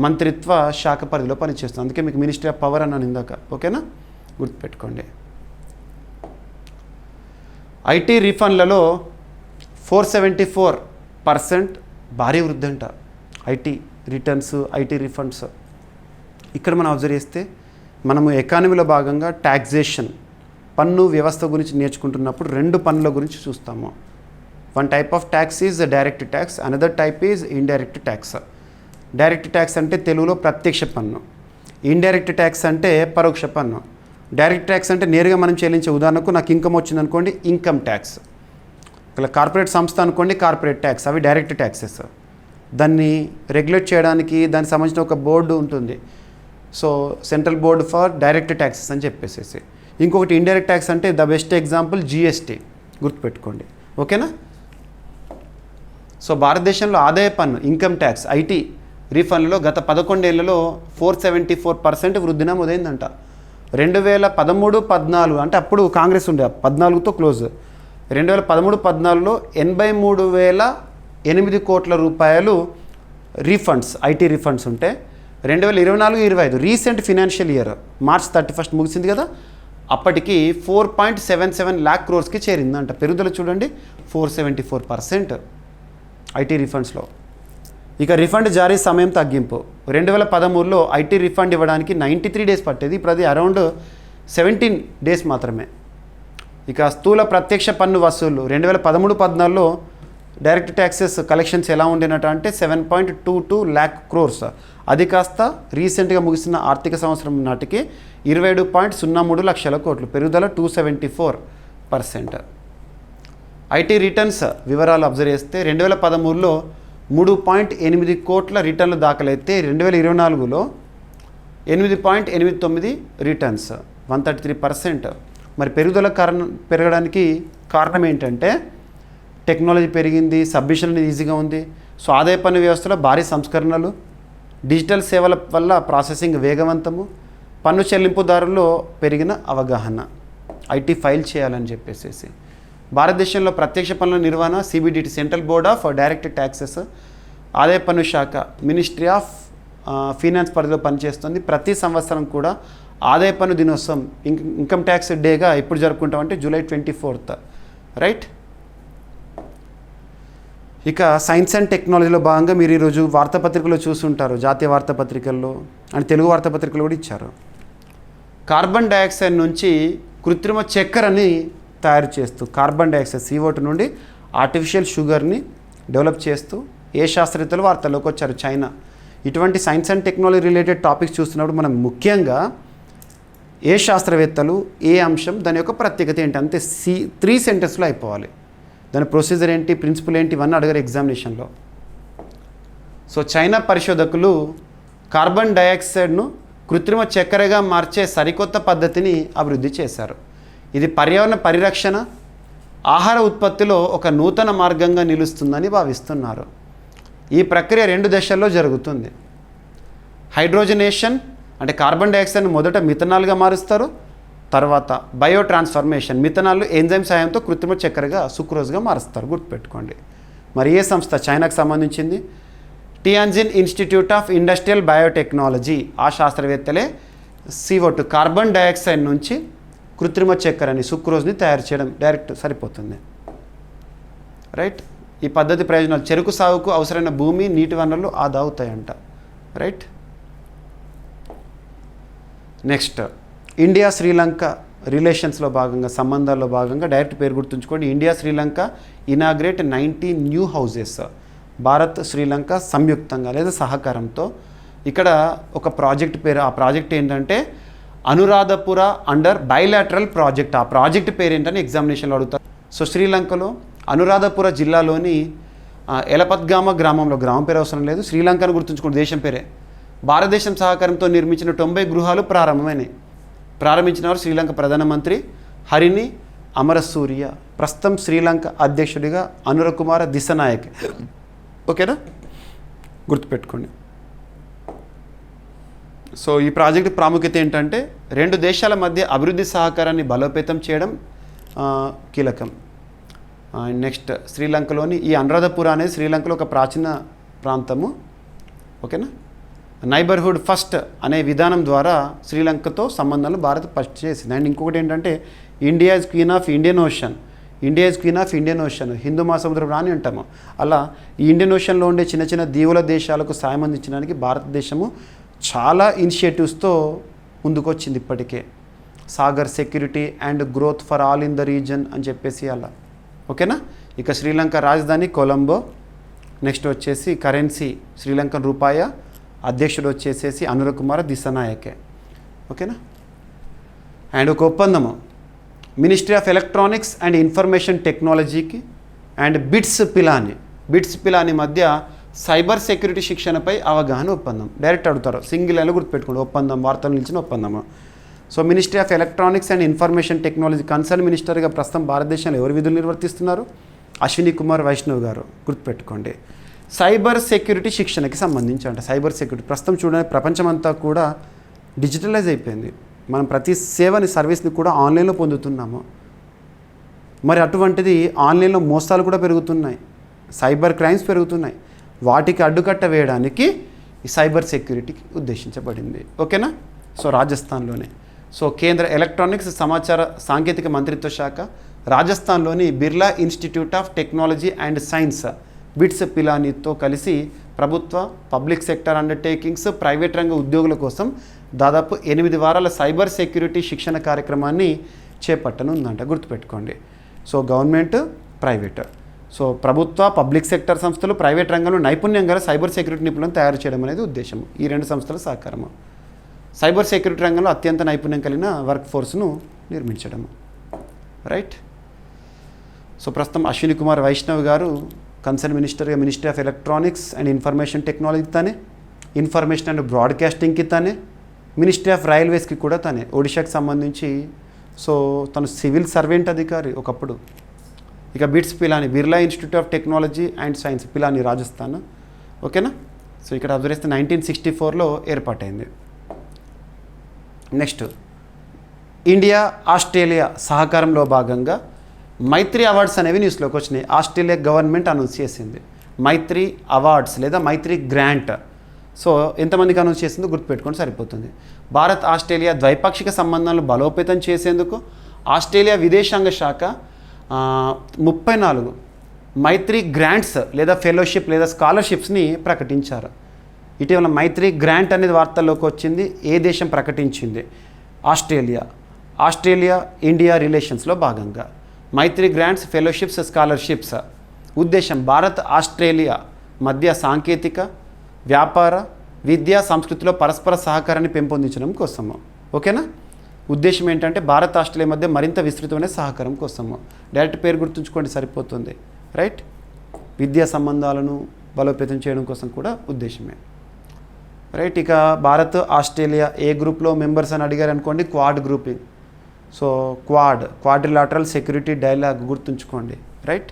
మంత్రిత్వ శాఖ పరిధిలో పనిచేస్తుంది. అందుకే మీకు మినిస్ట్రీ ఆఫ్ పవర్ అన్నాను ఇందాక. ఓకేనా, గుర్తుపెట్టుకోండి. ఐటీ రీఫండ్లలో 474% భారీ వృద్ధి అంట. IT returns, IT refunds. ఇక్కడ మనం అబ్జర్వ్ చేస్తే మనము ఎకానమీలో భాగంగా ట్యాక్సేషన్ పన్ను వ్యవస్థ గురించి నేర్చుకుంటున్నప్పుడు 2 పన్నుల గురించి చూస్తాము. One type of tax is direct tax, another type is indirect tax. Direct tax అంటే తెలుగులో ప్రత్యక్ష పన్ను, ఇండైరెక్ట్ ట్యాక్స్ అంటే పరోక్ష పన్ను. డైరెక్ట్ ట్యాక్స్ అంటే నేరుగా మనం చెల్లించే, ఉదాహరణకు నాకు ఇన్కమ్ వచ్చింది అనుకోండి, ఇన్కమ్ ట్యాక్స్. ఇలా కార్పొరేట్ సంస్థ అనుకోండి, కార్పొరేట్ ట్యాక్స్. అవి డైరెక్ట్ ట్యాక్సెస్. దాన్ని రెగ్యులేట్ చేయడానికి దానికి సంబంధించిన ఒక బోర్డు ఉంటుంది. So central board for direct taxes అని చెప్పేసి. ఇంకొకటి ఇండైరెక్ట్ ట్యాక్స్ అంటే ద బెస్ట్ ఎగ్జాంపుల్ GST, గుర్తుపెట్టుకోండి. ఓకేనా. సో భారతదేశంలో ఆదాయ పన్ను, ఇన్కమ్ ట్యాక్స్, ఐటీ రీఫండ్లలో గత 11 ఏళ్లలో 474% వృద్ధి నమోదైందంట. 2013-14 అంటే అప్పుడు కాంగ్రెస్ ఉండే, 14తో క్లోజ్. 2013-14లో 83,008 కోట్ల రూపాయలు రీఫండ్స్, ఐటీ రీఫండ్స్ ఉంటే 2024-25 రీసెంట్ ఫినాన్షియల్ ఇయర్ March 31 ముగిసింది కదా, అప్పటికి 4.77 lakh crores చేరిందంట. పెరుగుదల చూడండి, 474% ఐటీ రీఫండ్స్లో. ఇక రిఫండ్ జారీ సమయం తగ్గింపు. 2013లో ఐటీ రిఫండ్ ఇవ్వడానికి 93 days పట్టేది, ఇప్పుడు అది అరౌండ్ 17 days మాత్రమే. ఇక స్థూల ప్రత్యక్ష పన్ను వసూలు 2013-14లో డైరెక్ట్ ట్యాక్సెస్ కలెక్షన్స్ ఎలా ఉండేనట అంటే 7.22 lakh crores. అది కాస్త రీసెంట్గా ముగిసిన ఆర్థిక సంవత్సరం నాటికి 27.03 లక్షల కోట్లు, పెరుగుదల 274%. ఐటీ రిటర్న్స్ వివరాలు అబ్జర్వ్ చేస్తే 2013లో 3.8 కోట్ల రిటర్న్లు దాఖలైతే 2024లో 8.89 రిటర్న్స్, 133%. మరి పెరగడానికి కారణం ఏంటంటే టెక్నాలజీ పెరిగింది, సబ్మిషన్ ఈజీగా ఉంది. సో ఆదాయ పన్ను వ్యవస్థలో భారీ సంస్కరణలు, డిజిటల్ సేవల వల్ల ప్రాసెసింగ్ వేగవంతము, పన్ను చెల్లింపుదారుల్లో పెరిగిన అవగాహన, ఐటీ ఫైల్ చేయాలని చెప్పేసి. భారతదేశంలో ప్రత్యక్ష పన్నుల నిర్వహణ CBDT, central board of direct taxes, ఆదాయ పన్ను శాఖ, మినిస్ట్రీ ఆఫ్ ఫైనాన్స్ పరిధిలో పనిచేస్తుంది. ప్రతి సంవత్సరం కూడా ఆదాయ పన్ను దినోత్సవం, ఇన్కమ్ ట్యాక్స్ డేగా ఎప్పుడు జరుపుకుంటామంటే July 24th, రైట్. ఇక సైన్స్ అండ్ టెక్నాలజీలో భాగంగా మీరు ఈరోజు వార్తాపత్రికలో చూస్తుంటారు, జాతీయ వార్తాపత్రికల్లో అండ్ తెలుగు వార్తాపత్రికలు కూడా ఇచ్చారు. కార్బన్ డైఆక్సైడ్ నుంచి కృత్రిమ చక్కెరని తయారు చేస్తూ, కార్బన్ డైఆక్సైడ్ CO2 నుండి ఆర్టిఫిషియల్ షుగర్ని డెవలప్ చేస్తూ ఏ శాస్త్రవేత్తలు వార్తల్లోకి వచ్చారు? చైనా. ఇటువంటి science and technology related topics చూస్తున్నప్పుడు మనం ముఖ్యంగా ఏ శాస్త్రవేత్తలు, ఏ అంశం, దాని యొక్క ప్రత్యేకత ఏంటి అంతే 3 సెంటెన్స్లో అయిపోవాలి. దాని ప్రొసీజర్ ఏంటి, ప్రిన్సిపల్ ఏంటి, ఇవన్నీ అడగారు ఎగ్జామినేషన్లో. సో చైనా పరిశోధకులు కార్బన్ డైఆక్సైడ్ను కృత్రిమ చక్కెరగా మార్చే సరికొత్త పద్ధతిని అభివృద్ధి చేశారు. ఇది పర్యావరణ పరిరక్షణ, ఆహార ఉత్పత్తిలో ఒక నూతన మార్గంగా నిలుస్తుందని భావిస్తున్నారు. ఈ ప్రక్రియ 2 దశల్లో జరుగుతుంది. హైడ్రోజనేషన్ అంటే కార్బన్ డైఆక్సైడ్ని మొదట మిథనాల్గా మారుస్తారు. తర్వాత బయో ట్రాన్స్ఫర్మేషన్, మిథనాల్ ఎంజైమ్ సాయంతో కృత్రిమ చక్కెరగా సుక్రోజ్గా మారుస్తారు. గుర్తుపెట్టుకోండి. మరి ఏ సంస్థ? చైనాకు సంబంధించింది. Tianjin institute of industrial biotechnology. ఆ శాస్త్రవేత్తలే CO2 కార్బన్ డైఆక్సైడ్ నుంచి కృత్రిమ చక్కెరని సుక్రోజ్ని తయారు చేయడం డైరెక్ట్ సరిపోతుంది. రైట్. ఈ పద్ధతి ప్రయోజనాలు: చెరుకు సాగుకు అవసరమైన భూమి, నీటి వనరులు ఆదా అవుతాయంట. రైట్. నెక్స్ట్, ఇండియా శ్రీలంక రిలేషన్స్లో భాగంగా, సంబంధాల్లో భాగంగా డైరెక్ట్ పేరు గుర్తుంచుకోండి. India Sri Lanka inaugurate 90 new houses. Bharat Sri Lanka సంయుక్తంగా లేదా సహకారంతో ఇక్కడ ఒక ప్రాజెక్ట్ పేరు. ఆ ప్రాజెక్ట్ ఏంటంటే అనురాధపుర అండర్ బైలాటరల్ ప్రాజెక్ట్. ఆ ప్రాజెక్ట్ పేరు ఏంటని ఎగ్జామినేషన్లో అడుగుతారు. సో శ్రీలంకలో అనురాధపుర జిల్లాలోని ఎలపత్గామ గ్రామంలో, గ్రామం పేరు అవసరం లేదు, శ్రీలంకను గుర్తుంచుకోండి, దేశం పేరే. భారతదేశం సహకారంతో నిర్మించిన 90 గృహాలు ప్రారంభమైనాయి. ప్రారంభించిన వారు శ్రీలంక ప్రధానమంత్రి హరిని అమరసూరియ. ప్రస్తుతం శ్రీలంక అధ్యక్షుడిగా అనురకుమార దిశనాయక్. ఓకేనా, గుర్తుపెట్టుకోండి. సో ఈ ప్రాజెక్టు ప్రాముఖ్యత ఏంటంటే 2 దేశాల మధ్య అభివృద్ధి సహకారాన్ని బలోపేతం చేయడం కీలకం. నెక్స్ట్, శ్రీలంకలోని ఈ అనురాధపుర అనేది శ్రీలంకలో ఒక ప్రాచీన ప్రాంతము. ఓకేనా. నైబర్హుడ్ ఫస్ట్ అనే విధానం ద్వారా శ్రీలంకతో సంబంధాలు భారత్ ఫస్ట్ చేసింది. అండ్ ఇంకొకటి ఏంటంటే India is queen of Indian ocean. India is queen of Indian ocean, Hindu మహాసముద్రం రాని అంటాము. అలా ఈ ఇండియన్ ఓషన్లో ఉండే చిన్న చిన్న దీవుల దేశాలకు సాయం అందించడానికి భారతదేశము చాలా ఇనిషియేటివ్స్తో ముందుకొచ్చింది ఇప్పటికే. Sagar security and growth for all in the region అని చెప్పేసి అలా. ఓకేనా. ఇక శ్రీలంక రాజధాని కొలంబో. నెక్స్ట్ వచ్చేసి కరెన్సీ శ్రీలంకన్ రూపాయ. అధ్యక్షుడు వచ్చేసేసి అనురకుమార దిశనాయకే. ఓకేనా. అండ్ ఒక ఒప్పందము ministry of electronics and information టెక్నాలజీకి అండ్ బిట్స్ పిలాని మధ్య సైబర్ సెక్యూరిటీ శిక్షణపై అవగాహన ఒప్పందం. డైరెక్ట్ అడుగుతారు, సింగిల్ లైన్లో గుర్తుపెట్టుకోండి. ఒప్పందం, వార్తలు నిలిచిన ఒప్పందము. So ministry of electronics and information technology concern మినిస్టర్గా ప్రస్తుతం భారతదేశంలో ఎవరు విధులు నిర్వర్తిస్తున్నారు? అశ్విని కుమార్ వైష్ణవ్ గారు. గుర్తుపెట్టుకోండి. సైబర్ సెక్యూరిటీ శిక్షణకి సంబంధించి అంటే సైబర్ సెక్యూరిటీ ప్రస్తుతం చూడండి, ప్రపంచమంతా కూడా డిజిటలైజ్ అయిపోయింది. మనం ప్రతి సేవని, సర్వీస్ని కూడా ఆన్లైన్లో పొందుతున్నాము. మరి అటువంటిది ఆన్లైన్లో మోసాలు కూడా పెరుగుతున్నాయి, సైబర్ క్రైమ్స్ పెరుగుతున్నాయి. వాటికి అడ్డుకట్ట వేయడానికి ఈ సైబర్ సెక్యూరిటీకి ఉద్దేశించబడింది. ఓకేనా. సో రాజస్థాన్లోనే. సో కేంద్ర ఎలక్ట్రానిక్స్ సమాచార సాంకేతిక మంత్రిత్వ శాఖ రాజస్థాన్లోని Birla institute of technology and science BITS పిలానీతో కలిసి ప్రభుత్వ, పబ్లిక్ సెక్టర్ అండర్టేకింగ్స్, ప్రైవేట్ రంగ ఉద్యోగుల కోసం దాదాపు 8 వారాల సైబర్ సెక్యూరిటీ శిక్షణ కార్యక్రమాన్ని చేపట్టనుందంట. గుర్తుపెట్టుకోండి. So government, private. సో ప్రభుత్వ, పబ్లిక్ సెక్టర్ సంస్థలు ప్రైవేట్ రంగంలో నైపుణ్యం గల సైబర్ సెక్యూరిటీ నిపుణులను తయారు చేయడం అనేది ఉద్దేశం. ఈ 2 సంస్థల సహకారము. సైబర్ సెక్యూరిటీ రంగంలో అత్యంత నైపుణ్యం కలిగిన వర్క్ ఫోర్స్ను నిర్మించడము. రైట్. సో ప్రస్తుతం అశ్విని కుమార్ వైష్ణవ్ గారు కన్సర్న్ మినిస్టర్గా ministry of electronics and information technology తనే, ఇన్ఫర్మేషన్ అండ్ బ్రాడ్కాస్టింగ్కి తనే, మినిస్ట్రీ ఆఫ్ రైల్వేస్కి కూడా తనే. ఒడిశాకి సంబంధించి సో తను సివిల్ సర్వెంట్ అధికారి ఒకప్పుడు. ఇక bits Pilani Birla institute of technology and science Pilani Rajasthan. ఓకేనా. సో ఇక్కడ అబ్జర్వ్ చేస్తే 1964లో ఏర్పాటైంది. నెక్స్ట్, ఇండియా ఆస్ట్రేలియా సహకారంలో భాగంగా మైత్రి అవార్డ్స్ అనేవి న్యూస్లోకి వచ్చినాయి. ఆస్ట్రేలియా గవర్నమెంట్ అనౌన్స్ చేసింది మైత్రి అవార్డ్స్ లేదా మైత్రి గ్రాంట్. సో ఎంతమందికి అనౌన్స్ చేసిందో గుర్తుపెట్టుకొని సరిపోతుంది. భారత్ ఆస్ట్రేలియా ద్వైపాక్షిక సంబంధాలను బలోపేతం చేసేందుకు ఆస్ట్రేలియా విదేశాంగ శాఖ 34 మైత్రి గ్రాంట్స్ లేదా ఫెలోషిప్ లేదా స్కాలర్షిప్స్ని ప్రకటించారు. ఇటీవల మైత్రి గ్రాంట్ అనేది వార్తల్లోకి వచ్చింది. ఏ దేశం ప్రకటించింది? ఆస్ట్రేలియా ఇండియా రిలేషన్స్లో భాగంగా మైత్రి గ్రాంట్స్, ఫెలోషిప్స్, స్కాలర్షిప్స్ ఉద్దేశం భారత్ ఆస్ట్రేలియా మధ్య సాంకేతిక, వ్యాపార, విద్యా, సంస్కృతిలో పరస్పర సహకారాన్ని పెంపొందించడం కోసము. ఓకేనా. ఉద్దేశం ఏంటంటే భారత్ ఆస్ట్రేలియా మధ్య మరింత విస్తృతమైన సహకారం కోసము. డైరెక్ట్ పేరు గుర్తుంచుకోండి సరిపోతుంది. రైట్. విద్యా సంబంధాలను బలోపేతం చేయడం కోసం కూడా ఉద్దేశమే. రైట్. ఇక భారత్ ఆస్ట్రేలియా ఏ గ్రూప్లో మెంబర్స్ అని అడిగారు అనుకోండి, quad grouping. So quadrilateral security dialogue గుర్తుంచుకోండి. రైట్.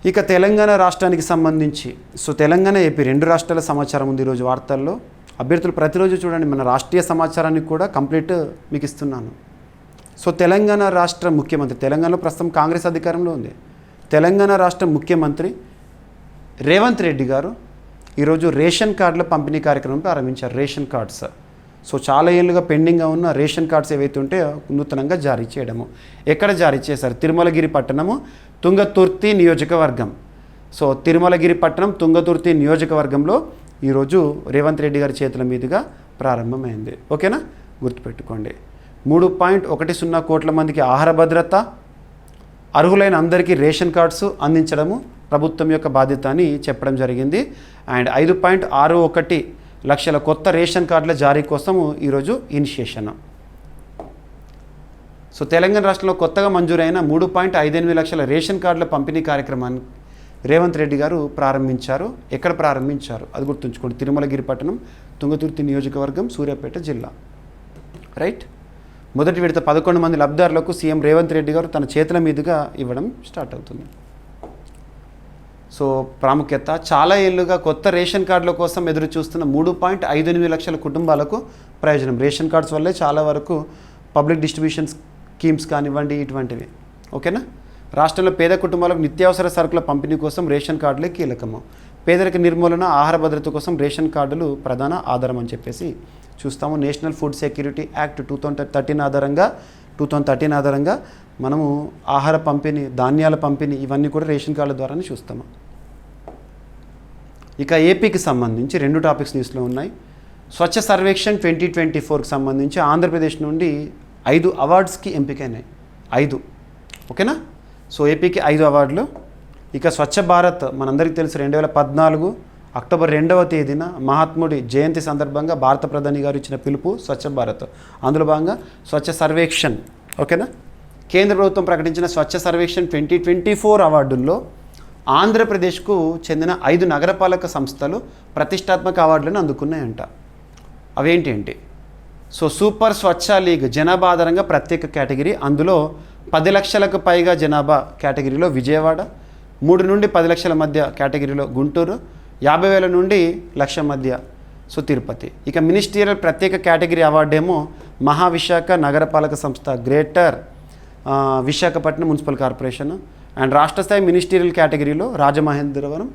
ఇక తెలంగాణ రాష్ట్రానికి సంబంధించి తెలంగాణ ఏపీ రెండు రాష్ట్రాల సమాచారం ఉంది ఈరోజు వార్తల్లో. అభ్యర్థులు ప్రతిరోజు చూడండి, మన రాష్ట్రీయ సమాచారాన్ని కూడా కంప్లీట్ మీకు ఇస్తున్నాను. తెలంగాణ రాష్ట్ర ముఖ్యమంత్రి, తెలంగాణలో ప్రస్తుతం కాంగ్రెస్ అధికారంలో ఉంది. తెలంగాణ రాష్ట్ర ముఖ్యమంత్రి రేవంత్ రెడ్డి గారు ఈరోజు రేషన్ కార్డుల పంపిణీ కార్యక్రమం ప్రారంభించారు. రేషన్ కార్డ్స్ చాలా ఏళ్ళుగా పెండింగ్గా ఉన్న రేషన్ కార్డ్స్ ఏవైతే ఉంటే నూతనంగా జారీ చేయడము. ఎక్కడ జారీ చేశారు? తిరుమలగిరి పట్టణము, తుంగతుర్తి నియోజకవర్గం. తిరుమలగిరి పట్టణం, తుంగతుర్తి నియోజకవర్గంలో ఈరోజు రేవంత్ రెడ్డి గారి చేతుల మీదుగా ప్రారంభమైంది. ఓకేనా, గుర్తుపెట్టుకోండి. 3.10 కోట్ల మందికి ఆహార భద్రత, అర్హులైన అందరికీ రేషన్ కార్డ్స్ అందించడము ప్రభుత్వం యొక్క బాధ్యత అని చెప్పడం జరిగింది. అండ్ 5.61 లక్షల కొత్త రేషన్ కార్డుల జారీ కోసము ఈరోజు ఇనిషియేషన్. తెలంగాణ రాష్ట్రంలో కొత్తగా మంజూరైన 3.58 లక్షల రేషన్ కార్డుల పంపిణీ కార్యక్రమాన్ని రేవంత్ రెడ్డి గారు ప్రారంభించారు. ఎక్కడ ప్రారంభించారు అది గుర్తుంచుకోండి. తిరుమలగిరి పట్టణం, తుంగతుర్తి నియోజకవర్గం, సూర్యాపేట జిల్లా. రైట్. మొదటి విడత 11 మంది లబ్ధిదారులకు సీఎం రేవంత్ రెడ్డి గారు తన చేతుల మీదుగా ఇవ్వడం స్టార్ట్ అవుతుంది. ప్రాముఖ్యత, చాలా ఏళ్ళుగా కొత్త రేషన్ కార్డుల కోసం ఎదురు చూస్తున్న 3.58 లక్షల కుటుంబాలకు ప్రయోజనం. రేషన్ కార్డ్స్ వల్లే చాలా వరకు పబ్లిక్ డిస్ట్రిబ్యూషన్ స్కీమ్స్ కానివ్వండి ఇటువంటివి. ఓకేనా. రాష్ట్రంలో పేద కుటుంబాలకు నిత్యావసర సరుకుల పంపిణీ కోసం రేషన్ కార్డులే కీలకము. పేదరిక నిర్మూలన, ఆహార భద్రత కోసం రేషన్ కార్డులు ప్రధాన ఆధారం అని చెప్పేసి చూస్తాము. నేషనల్ ఫుడ్ సెక్యూరిటీ యాక్ట్ 2013 ఆధారంగా మనము ఆహార పంపిణీ, ధాన్యాల పంపిణీ ఇవన్నీ కూడా రేషన్ కార్డుల ద్వారానే చూస్తాము. ఇక ఏపీకి సంబంధించి 2 టాపిక్స్ న్యూస్లో ఉన్నాయి. స్వచ్ఛ సర్వేక్షణ్ 2024కి సంబంధించి ఆంధ్రప్రదేశ్ నుండి 5 అవార్డ్స్కి ఎంపికైనాయి. 5. ఓకేనా. ఏపీకి 5 అవార్డులు. ఇక స్వచ్ఛ భారత్ మనందరికీ తెలుసు, 2014 అక్టోబర్ 2వ తేదీన మహాత్ముడి జయంతి సందర్భంగా భారత ప్రధాని గారు ఇచ్చిన పిలుపు స్వచ్ఛ భారత్. అందులో భాగంగా స్వచ్ఛ సర్వేక్షణ్. ఓకేనా. కేంద్ర ప్రభుత్వం ప్రకటించిన స్వచ్ఛ సర్వేక్షణ్ 2024 అవార్డుల్లో ఆంధ్రప్రదేశ్కు చెందిన 5 నగరపాలక సంస్థలు ప్రతిష్టాత్మక అవార్డులను అందుకున్నాయంట. అవేంటి? సూపర్ స్వచ్ఛ లీగ్ జనాభా ఆధారంగా ప్రత్యేక కేటగిరీ. అందులో 10 లక్షలకు పైగా జనాభా కేటగిరీలో విజయవాడ, 3 నుండి 10 లక్షల మధ్య కేటగిరీలో గుంటూరు, 50,000 నుండి 1,00,000 మధ్య తిరుపతి. ఇక మినిస్టీరియల్ ప్రత్యేక కేటగిరీ అవార్డు ఏమో మహావిశాఖ నగరపాలక సంస్థ, greater Visakhapatnam municipal corporation. And రాష్ట్ర స్థాయి మినిస్టీరియల్ కేటగిరీలో రాజమహేంద్రవరం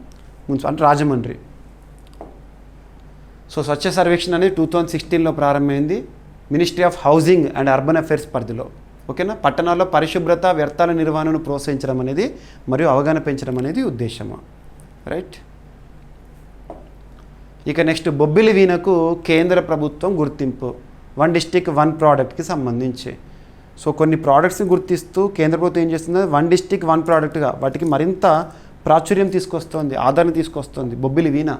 మున్సిపల్, అంటే రాజమండ్రి. స్వచ్ఛ సర్వేక్షణ అనేది 2016లో ప్రారంభమైంది ministry of housing and urban affairs పరిధిలో. ఓకేనా. పట్టణాల్లో పరిశుభ్రత, వ్యర్థాల నిర్వహణను ప్రోత్సహించడం అనేది మరియు అవగాహన పెంచడం అనేది ఉద్దేశము. రైట్. ఇక నెక్స్ట్, బొబ్బిలి వీణకు కేంద్ర ప్రభుత్వం గుర్తింపు. 1 డిస్ట్రిక్ట్ 1 ప్రోడక్ట్కి సంబంధించి కొన్ని ప్రోడక్ట్స్ని గుర్తిస్తూ కేంద్ర ప్రభుత్వం ఏం చేస్తుంది, 1 డిస్ట్రిక్ట్ 1 ప్రోడక్ట్గా వాటికి మరింత ప్రాచుర్యం తీసుకొస్తుంది, ఆదరణ తీసుకొస్తుంది. బొబ్బిలి వీణ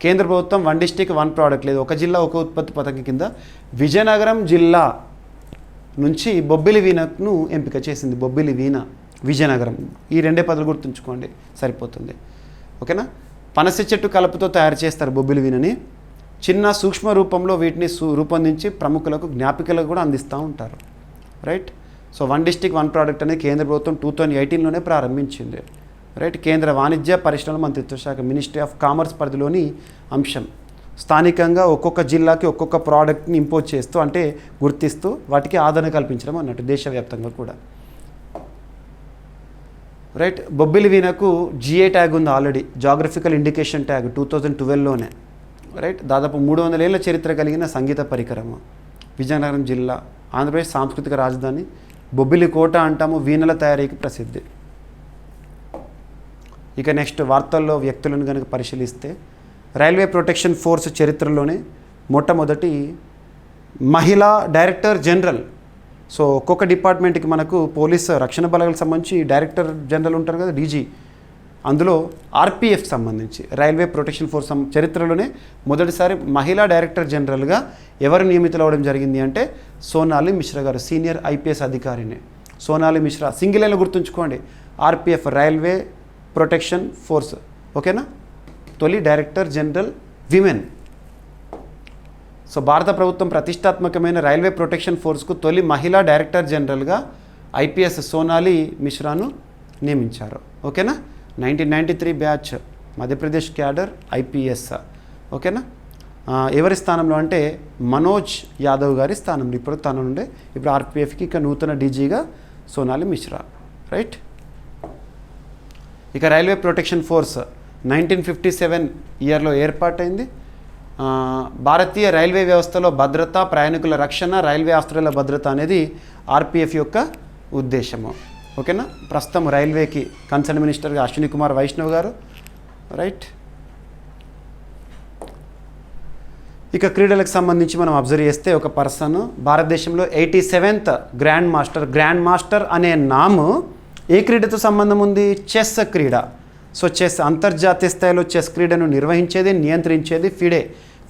కేంద్ర ప్రభుత్వం 1 డిస్ట్రిక్ట్ 1 ప్రోడక్ట్, లేదు ఒక జిల్లా ఒక ఉత్పత్తి పథకం కింద విజయనగరం జిల్లా నుంచి బొబ్బిలి వీణను ఎంపిక చేసింది. బొబ్బిలి వీణ, విజయనగరం, ఈ 2 పదాలు గుర్తుంచుకోండి సరిపోతుంది. ఓకేనా. పనస చెట్టు కలుపుతో తయారు చేస్తారు బొబ్బిలి వీణని. చిన్న సూక్ష్మ రూపంలో వీటిని రూపొందించి ప్రముఖులకు, జ్ఞాపికలకు కూడా అందిస్తూ ఉంటారు. రైట్. 1 డిస్ట్రిక్ట్ 1 ప్రోడక్ట్ అనేది కేంద్ర ప్రభుత్వం 2018లోనే ప్రారంభించింది. రైట్. కేంద్ర వాణిజ్య పరిశ్రమల మంత్రిత్వ శాఖ, మినిస్ట్రీ ఆఫ్ కామర్స్ పరిధిలోని అంశం. స్థానికంగా ఒక్కొక్క జిల్లాకి ఒక్కొక్క ప్రోడక్ట్ని ఇంపోజ్ చేస్తూ, అంటే గుర్తిస్తూ వాటికి ఆదరణ కల్పించడం అన్నట్టు దేశవ్యాప్తంగా కూడా. రైట్. బొబ్బిలి వీణకు జిఐ ట్యాగ్ ఉంది ఆల్రెడీ, జాగ్రఫికల్ ఇండికేషన్ ట్యాగ్ 2012లోనే. రైట్. దాదాపు 300 ఏళ్ల చరిత్ర కలిగిన సంగీత పరికరము. విజయనగరం జిల్లా, ఆంధ్రప్రదేశ్ సాంస్కృతిక రాజధాని. బొబ్బిలి కోట అంటాము, వీణల తయారీకి ప్రసిద్ధి. ఇక నెక్స్ట్ వార్తల్లో వ్యక్తులను కనుక పరిశీలిస్తే, రైల్వే ప్రొటెక్షన్ ఫోర్స్ చరిత్రలోనే మొట్టమొదటి మహిళా డైరెక్టర్ జనరల్. ఒక్కొక్క డిపార్ట్మెంట్కి మనకు పోలీస్ రక్షణ బలగాలకు సంబంధించి డైరెక్టర్ జనరల్ ఉంటారు కదా, డీజీ. అందులో ఆర్పిఎఫ్ సంబంధించి రైల్వే ప్రొటెక్షన్ ఫోర్స్ చరిత్రలోనే మొదటిసారి మహిళా డైరెక్టర్ జనరల్గా ఎవరు నియమితులవ్వడం జరిగింది అంటే సోనాలి మిశ్రా గారు, సీనియర్ ఐపీఎస్ అధికారిని. సోనాలి మిశ్రా సింగిల్ లైన్లో గుర్తుంచుకోండి. RPF, railway protection force. ఓకేనా. తొలి డైరెక్టర్ జనరల్ విమెన్. భారత ప్రభుత్వం ప్రతిష్టాత్మకమైన రైల్వే ప్రొటెక్షన్ ఫోర్స్కు తొలి మహిళా డైరెక్టర్ జనరల్గా ఐపీఎస్ సోనాలి మిశ్రాను నియమించారు. ఓకేనా. 1993 బ్యాచ్ మధ్యప్రదేశ్ క్యాడర్ ఐపీఎస్. ఓకేనా. ఎవరి స్థానంలో అంటే మనోజ్ యాదవ్ గారి స్థానంలో ఇప్పుడు తన నుండే ఇప్పుడు ఆర్పిఎఫ్కి ఇక నూతన డీజీగా సోనాలి మిశ్రా. రైట్. ఇక రైల్వే ప్రొటెక్షన్ ఫోర్స్ 1957 ఇయర్లో ఏర్పాటైంది. భారతీయ రైల్వే వ్యవస్థలో భద్రత, ప్రయాణికుల రక్షణ, రైల్వే ఆస్తుల భద్రత అనేది ఆర్పిఎఫ్ యొక్క ఉద్దేశము. ఓకేనా. ప్రస్తుతం రైల్వేకి కన్సర్న్ మినిస్టర్గా అశ్విని కుమార్ వైష్ణవ్ గారు. రైట్. ఇక క్రీడలకు సంబంధించి మనం అబ్జర్వ్ చేస్తే ఒక పర్సన్ భారతదేశంలో 87th గ్రాండ్ మాస్టర్ అనే నాము ఏ క్రీడతో సంబంధం ఉంది? చెస్ క్రీడ. సో చెస్ అంతర్జాతీయ స్థాయిలో చెస్ క్రీడను నిర్వహించేది, నియంత్రించేది FIDE,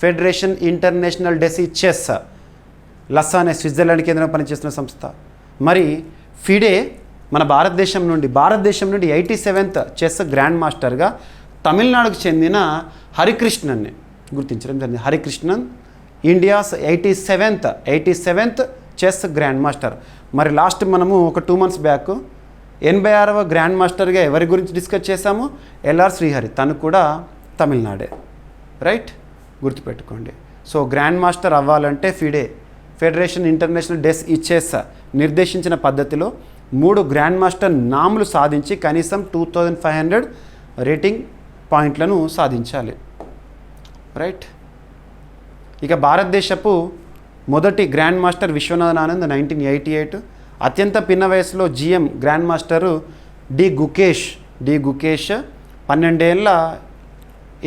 federation international des chess. Lausanne Switzerland కేంద్రంగా పనిచేస్తున్న సంస్థ. మరి ఫిడే మన భారతదేశం నుండి 87th చెస్ గ్రాండ్ మాస్టర్గా తమిళనాడుకు చెందిన హరికృష్ణన్ని గుర్తించడం జరిగింది. Harikrishnan India's 87th chess grand master. మరి లాస్ట్ మనము ఒక 2 months బ్యాక్ 86వ గ్రాండ్ మాస్టర్గా ఎవరి గురించి డిస్కస్ చేశాము? ఎల్ఆర్ శ్రీహరి. తను కూడా తమిళనాడే. రైట్, గుర్తుపెట్టుకోండి. సో గ్రాండ్ మాస్టర్ అవ్వాలంటే ఫిడే, ఫెడరేషన్ ఇంటర్నేషనల్ డెస్ చెస్ నిర్దేశించిన పద్ధతిలో 3 గ్రాండ్ మాస్టర్ నాములు సాధించి కనీసం 2500 రేటింగ్ పాయింట్లను సాధించాలి. రైట్. ఇక భారతదేశపు మొదటి గ్రాండ్ మాస్టర్ విశ్వనాథన్ ఆనంద్ 1988. అత్యంత పిన్న వయసులో GM grand master D Gukesh 12 ఏళ్ళ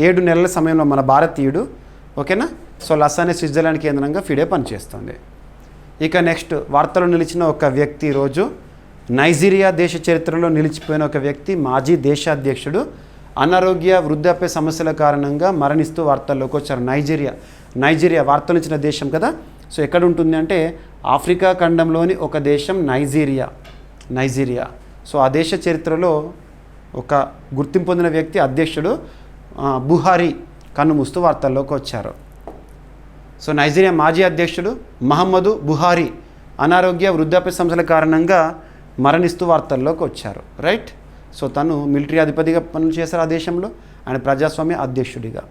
7 నెలల సమయంలో మన భారతీయుడు. ఓకేనా. సో లస్సానే స్విట్జర్లాండ్ కేంద్రంగా ఫిడే పనిచేస్తుంది. ఇక నెక్స్ట్ వార్తలో నిలిచిన ఒక వ్యక్తి ఈరోజు నైజీరియా దేశ చరిత్రలో నిలిచిపోయిన ఒక వ్యక్తి, మాజీ దేశాధ్యక్షుడు, అనారోగ్య వృద్ధాప్య సమస్యల కారణంగా మరణిస్తూ వార్తల్లోకి వచ్చారు. నైజీరియా వార్తలు ఇచ్చిన దేశం కదా. సో ఎక్కడ ఉంటుంది అంటే ఆఫ్రికా ఖండంలోని ఒక దేశం నైజీరియా. సో ఆ దేశ చరిత్రలో ఒక గుర్తింపు పొందిన వ్యక్తి అధ్యక్షుడు బుహారీ కన్నుమూస్తూ వార్తల్లోకి వచ్చారు. సో నైజీరియా మాజీ అధ్యక్షుడు మహమ్మదు బుహారీ అనారోగ్య వృద్ధాప్య సమస్యల కారణంగా మరణిస్తూ వార్తల్లోకి వచ్చారు. రైట్. సో తను మిలిటరీ అధిపతిగా పనులు చేశారు ఆ దేశంలో, ఆయన ప్రజాస్వామ్య అధ్యక్షుడిగా.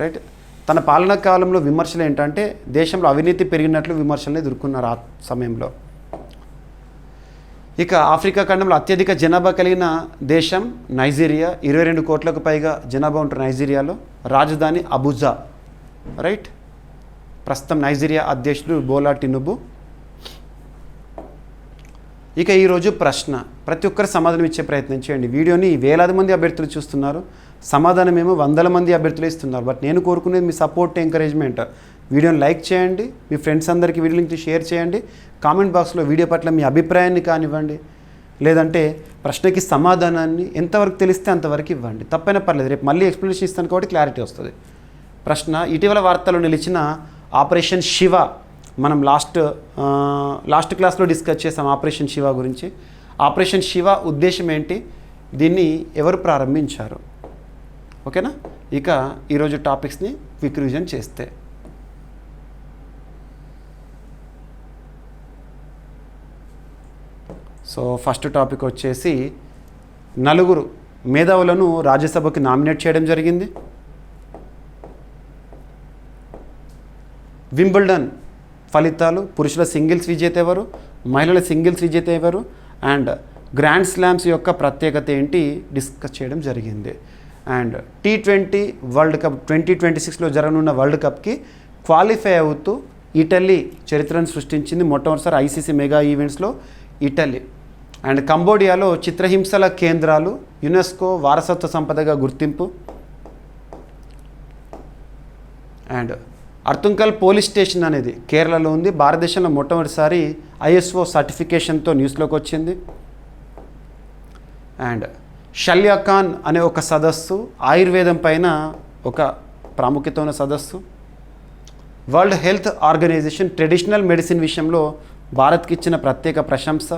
రైట్. తన పాలనా కాలంలో విమర్శలు ఏంటంటే దేశంలో అవినీతి పెరిగినట్లు విమర్శలను ఎదుర్కొన్నారు ఆ సమయంలో. ఇక ఆఫ్రికా ఖండంలో అత్యధిక జనాభా కలిగిన దేశం నైజీరియా. 22 కోట్లకు పైగా జనాభా ఉంటారు నైజీరియాలో. రాజధాని అబుజా. రైట్. ప్రస్తుతం నైజీరియా అధ్యక్షుడు బోలా టినుబు. ఇక ఈరోజు ప్రశ్న, ప్రతి ఒక్కరు సమాధానం ఇచ్చే ప్రయత్నం చేయండి. వీడియోని వేలాది మంది అభ్యర్థులు చూస్తున్నారు, సమాధానం ఏమో వందల మంది అభ్యర్థులు ఇస్తున్నారు. బట్ నేను కోరుకునేది మీ సపోర్ట్, ఎంకరేజ్మెంట్. వీడియోని లైక్ చేయండి, మీ ఫ్రెండ్స్ అందరికీ వీడియో లింక్ షేర్ చేయండి. కామెంట్ బాక్స్లో వీడియో పట్ల మీ అభిప్రాయాన్ని కానివ్వండి, లేదంటే ప్రశ్నకి సమాధానాన్ని ఎంతవరకు తెలిస్తే అంతవరకు ఇవ్వండి. తప్పైనా పర్లేదు, రేపు మళ్ళీ ఎక్స్ప్లెనేషన్ ఇస్తాను కాబట్టి క్లారిటీ వస్తుంది. ప్రశ్న, ఇటీవల వార్తల్లో నిలిచిన ఆపరేషన్ శివ, మనం లాస్ట్ క్లాస్లో డిస్కస్ చేసాం ఆపరేషన్ శివ గురించి. ఆపరేషన్ శివ ఉద్దేశం ఏంటి, దీన్ని ఎవరు ప్రారంభించారు? ఓకేనా. ఇక ఈరోజు టాపిక్స్ని క్విక్ రివిజన్ చేస్తే, సో ఫస్ట్ టాపిక్ వచ్చేసి 4 మేధావులను రాజ్యసభకి నామినేట్ చేయడం జరిగింది. వింబుల్డన్ ఫలితాలు, పురుషుల సింగిల్స్ విజేత ఎవరు, మహిళల సింగిల్స్ విజేత ఎవరు, అండ్ గ్రాండ్ స్లామ్స్ యొక్క ప్రత్యేకత ఏంటి డిస్కస్ చేయడం జరిగింది. అండ్ T20 వరల్డ్ కప్ 2026లో జరగనున్న వరల్డ్ కప్కి క్వాలిఫై అవుతూ ఇటలీ చరిత్రను సృష్టించింది. మొట్టమొదటిసారి ఐసీసీ మెగా ఈవెంట్స్లో ఇటలీ. అండ్ కంబోడియాలో చిత్రహింసల కేంద్రాలు యునెస్కో వారసత్వ సంపదగా గుర్తింపు. అండ్ అర్తుంకల్ పోలీస్ స్టేషన్ అనేది కేరళలో ఉంది. భారతదేశంలో మొట్టమొదటిసారి ISO సర్టిఫికేషన్తో న్యూస్లోకి వచ్చింది. అండ్ షల్యాఖాన్ అనే ఒక సదస్సు ఆయుర్వేదం పైన ఒక ప్రాముఖ్యత ఉన్న సదస్సు. World health Organization traditional medicine విషయంలో భారత్కి ఇచ్చిన ప్రత్యేక ప్రశంస.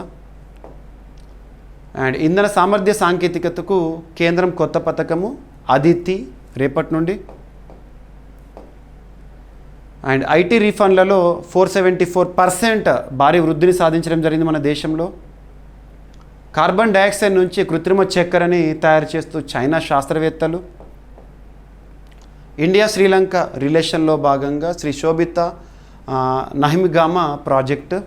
అండ్ ఇంధన సామర్థ్య సాంకేతికతకు కేంద్రం కొత్త పథకము అదితి రేపటి నుండి. అండ్ ఐటీ రీఫండ్లలో 474% భారీ వృద్ధిని సాధించడం జరిగింది మన దేశంలో. కార్బన్ డయాక్సైడ్ నుంచి కృత్రిమ చక్కెరని తయారు చేస్తూ చైనా శాస్త్రవేత్తలు. ఇండియా శ్రీలంక రిలేషన్లో భాగంగా Sri Sobhitha Nahimigama project.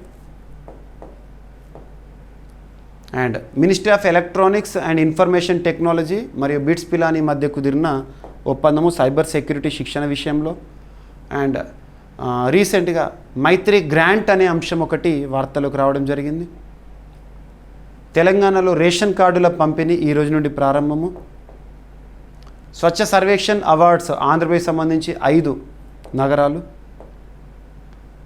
And ministry of electronics and information technology మరియు బిట్స్ పిలానీ మధ్య కుదిరిన ఒప్పందము సైబర్ సెక్యూరిటీ శిక్షణ విషయంలో. అండ్ రీసెంట్గా మైత్రి గ్రాంట్ అనే అంశం ఒకటి వార్తలోకి రావడం జరిగింది. తెలంగాణలో రేషన్ కార్డుల పంపిణీ ఈ రోజు నుండి ప్రారంభము. స్వచ్ఛ సర్వేక్షణ్ అవార్డ్స్ ఆంధ్రప్రదేశ్ సంబంధించి 5 నగరాలు.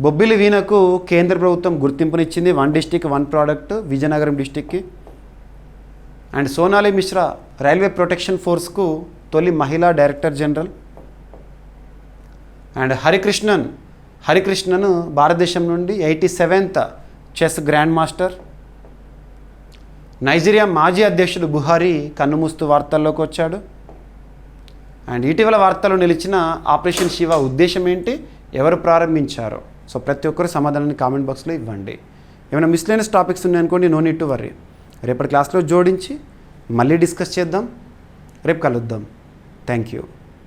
బొబ్బిలి వీణకు కేంద్ర ప్రభుత్వం గుర్తింపునిచ్చింది. 1 డిస్టిక్ 1 ప్రోడక్ట్ విజయనగరం డిస్టిక్కి. And Sonali Mishra railway protection ఫోర్స్కు తొలి మహిళా డైరెక్టర్ జనరల్. అండ్ హరికృష్ణన్ భారతదేశం నుండి 87th chess grand master. Nigeria మాజీ అధ్యక్షుడు బుహారీ కన్నుమూస్తూ వార్తల్లోకి వచ్చాడు. అండ్ ఇటీవల వార్తల్లో నిలిచిన ఆపరేషన్ శివ ఉద్దేశం ఏంటి, ఎవరు ప్రారంభించారో? సో ప్రతి ఒక్కరు సమాధానాన్ని కామెంట్ బాక్స్లో ఇవ్వండి. ఏమైనా మిస్లేనియస్ టాపిక్స్ ఉన్నాయనుకోండి, నో నీడ్ టు వర్రీ. రేపటి క్లాస్లో జోడించి మళ్ళీ డిస్కస్ చేద్దాం. రేపు కలుద్దాం. Thank you.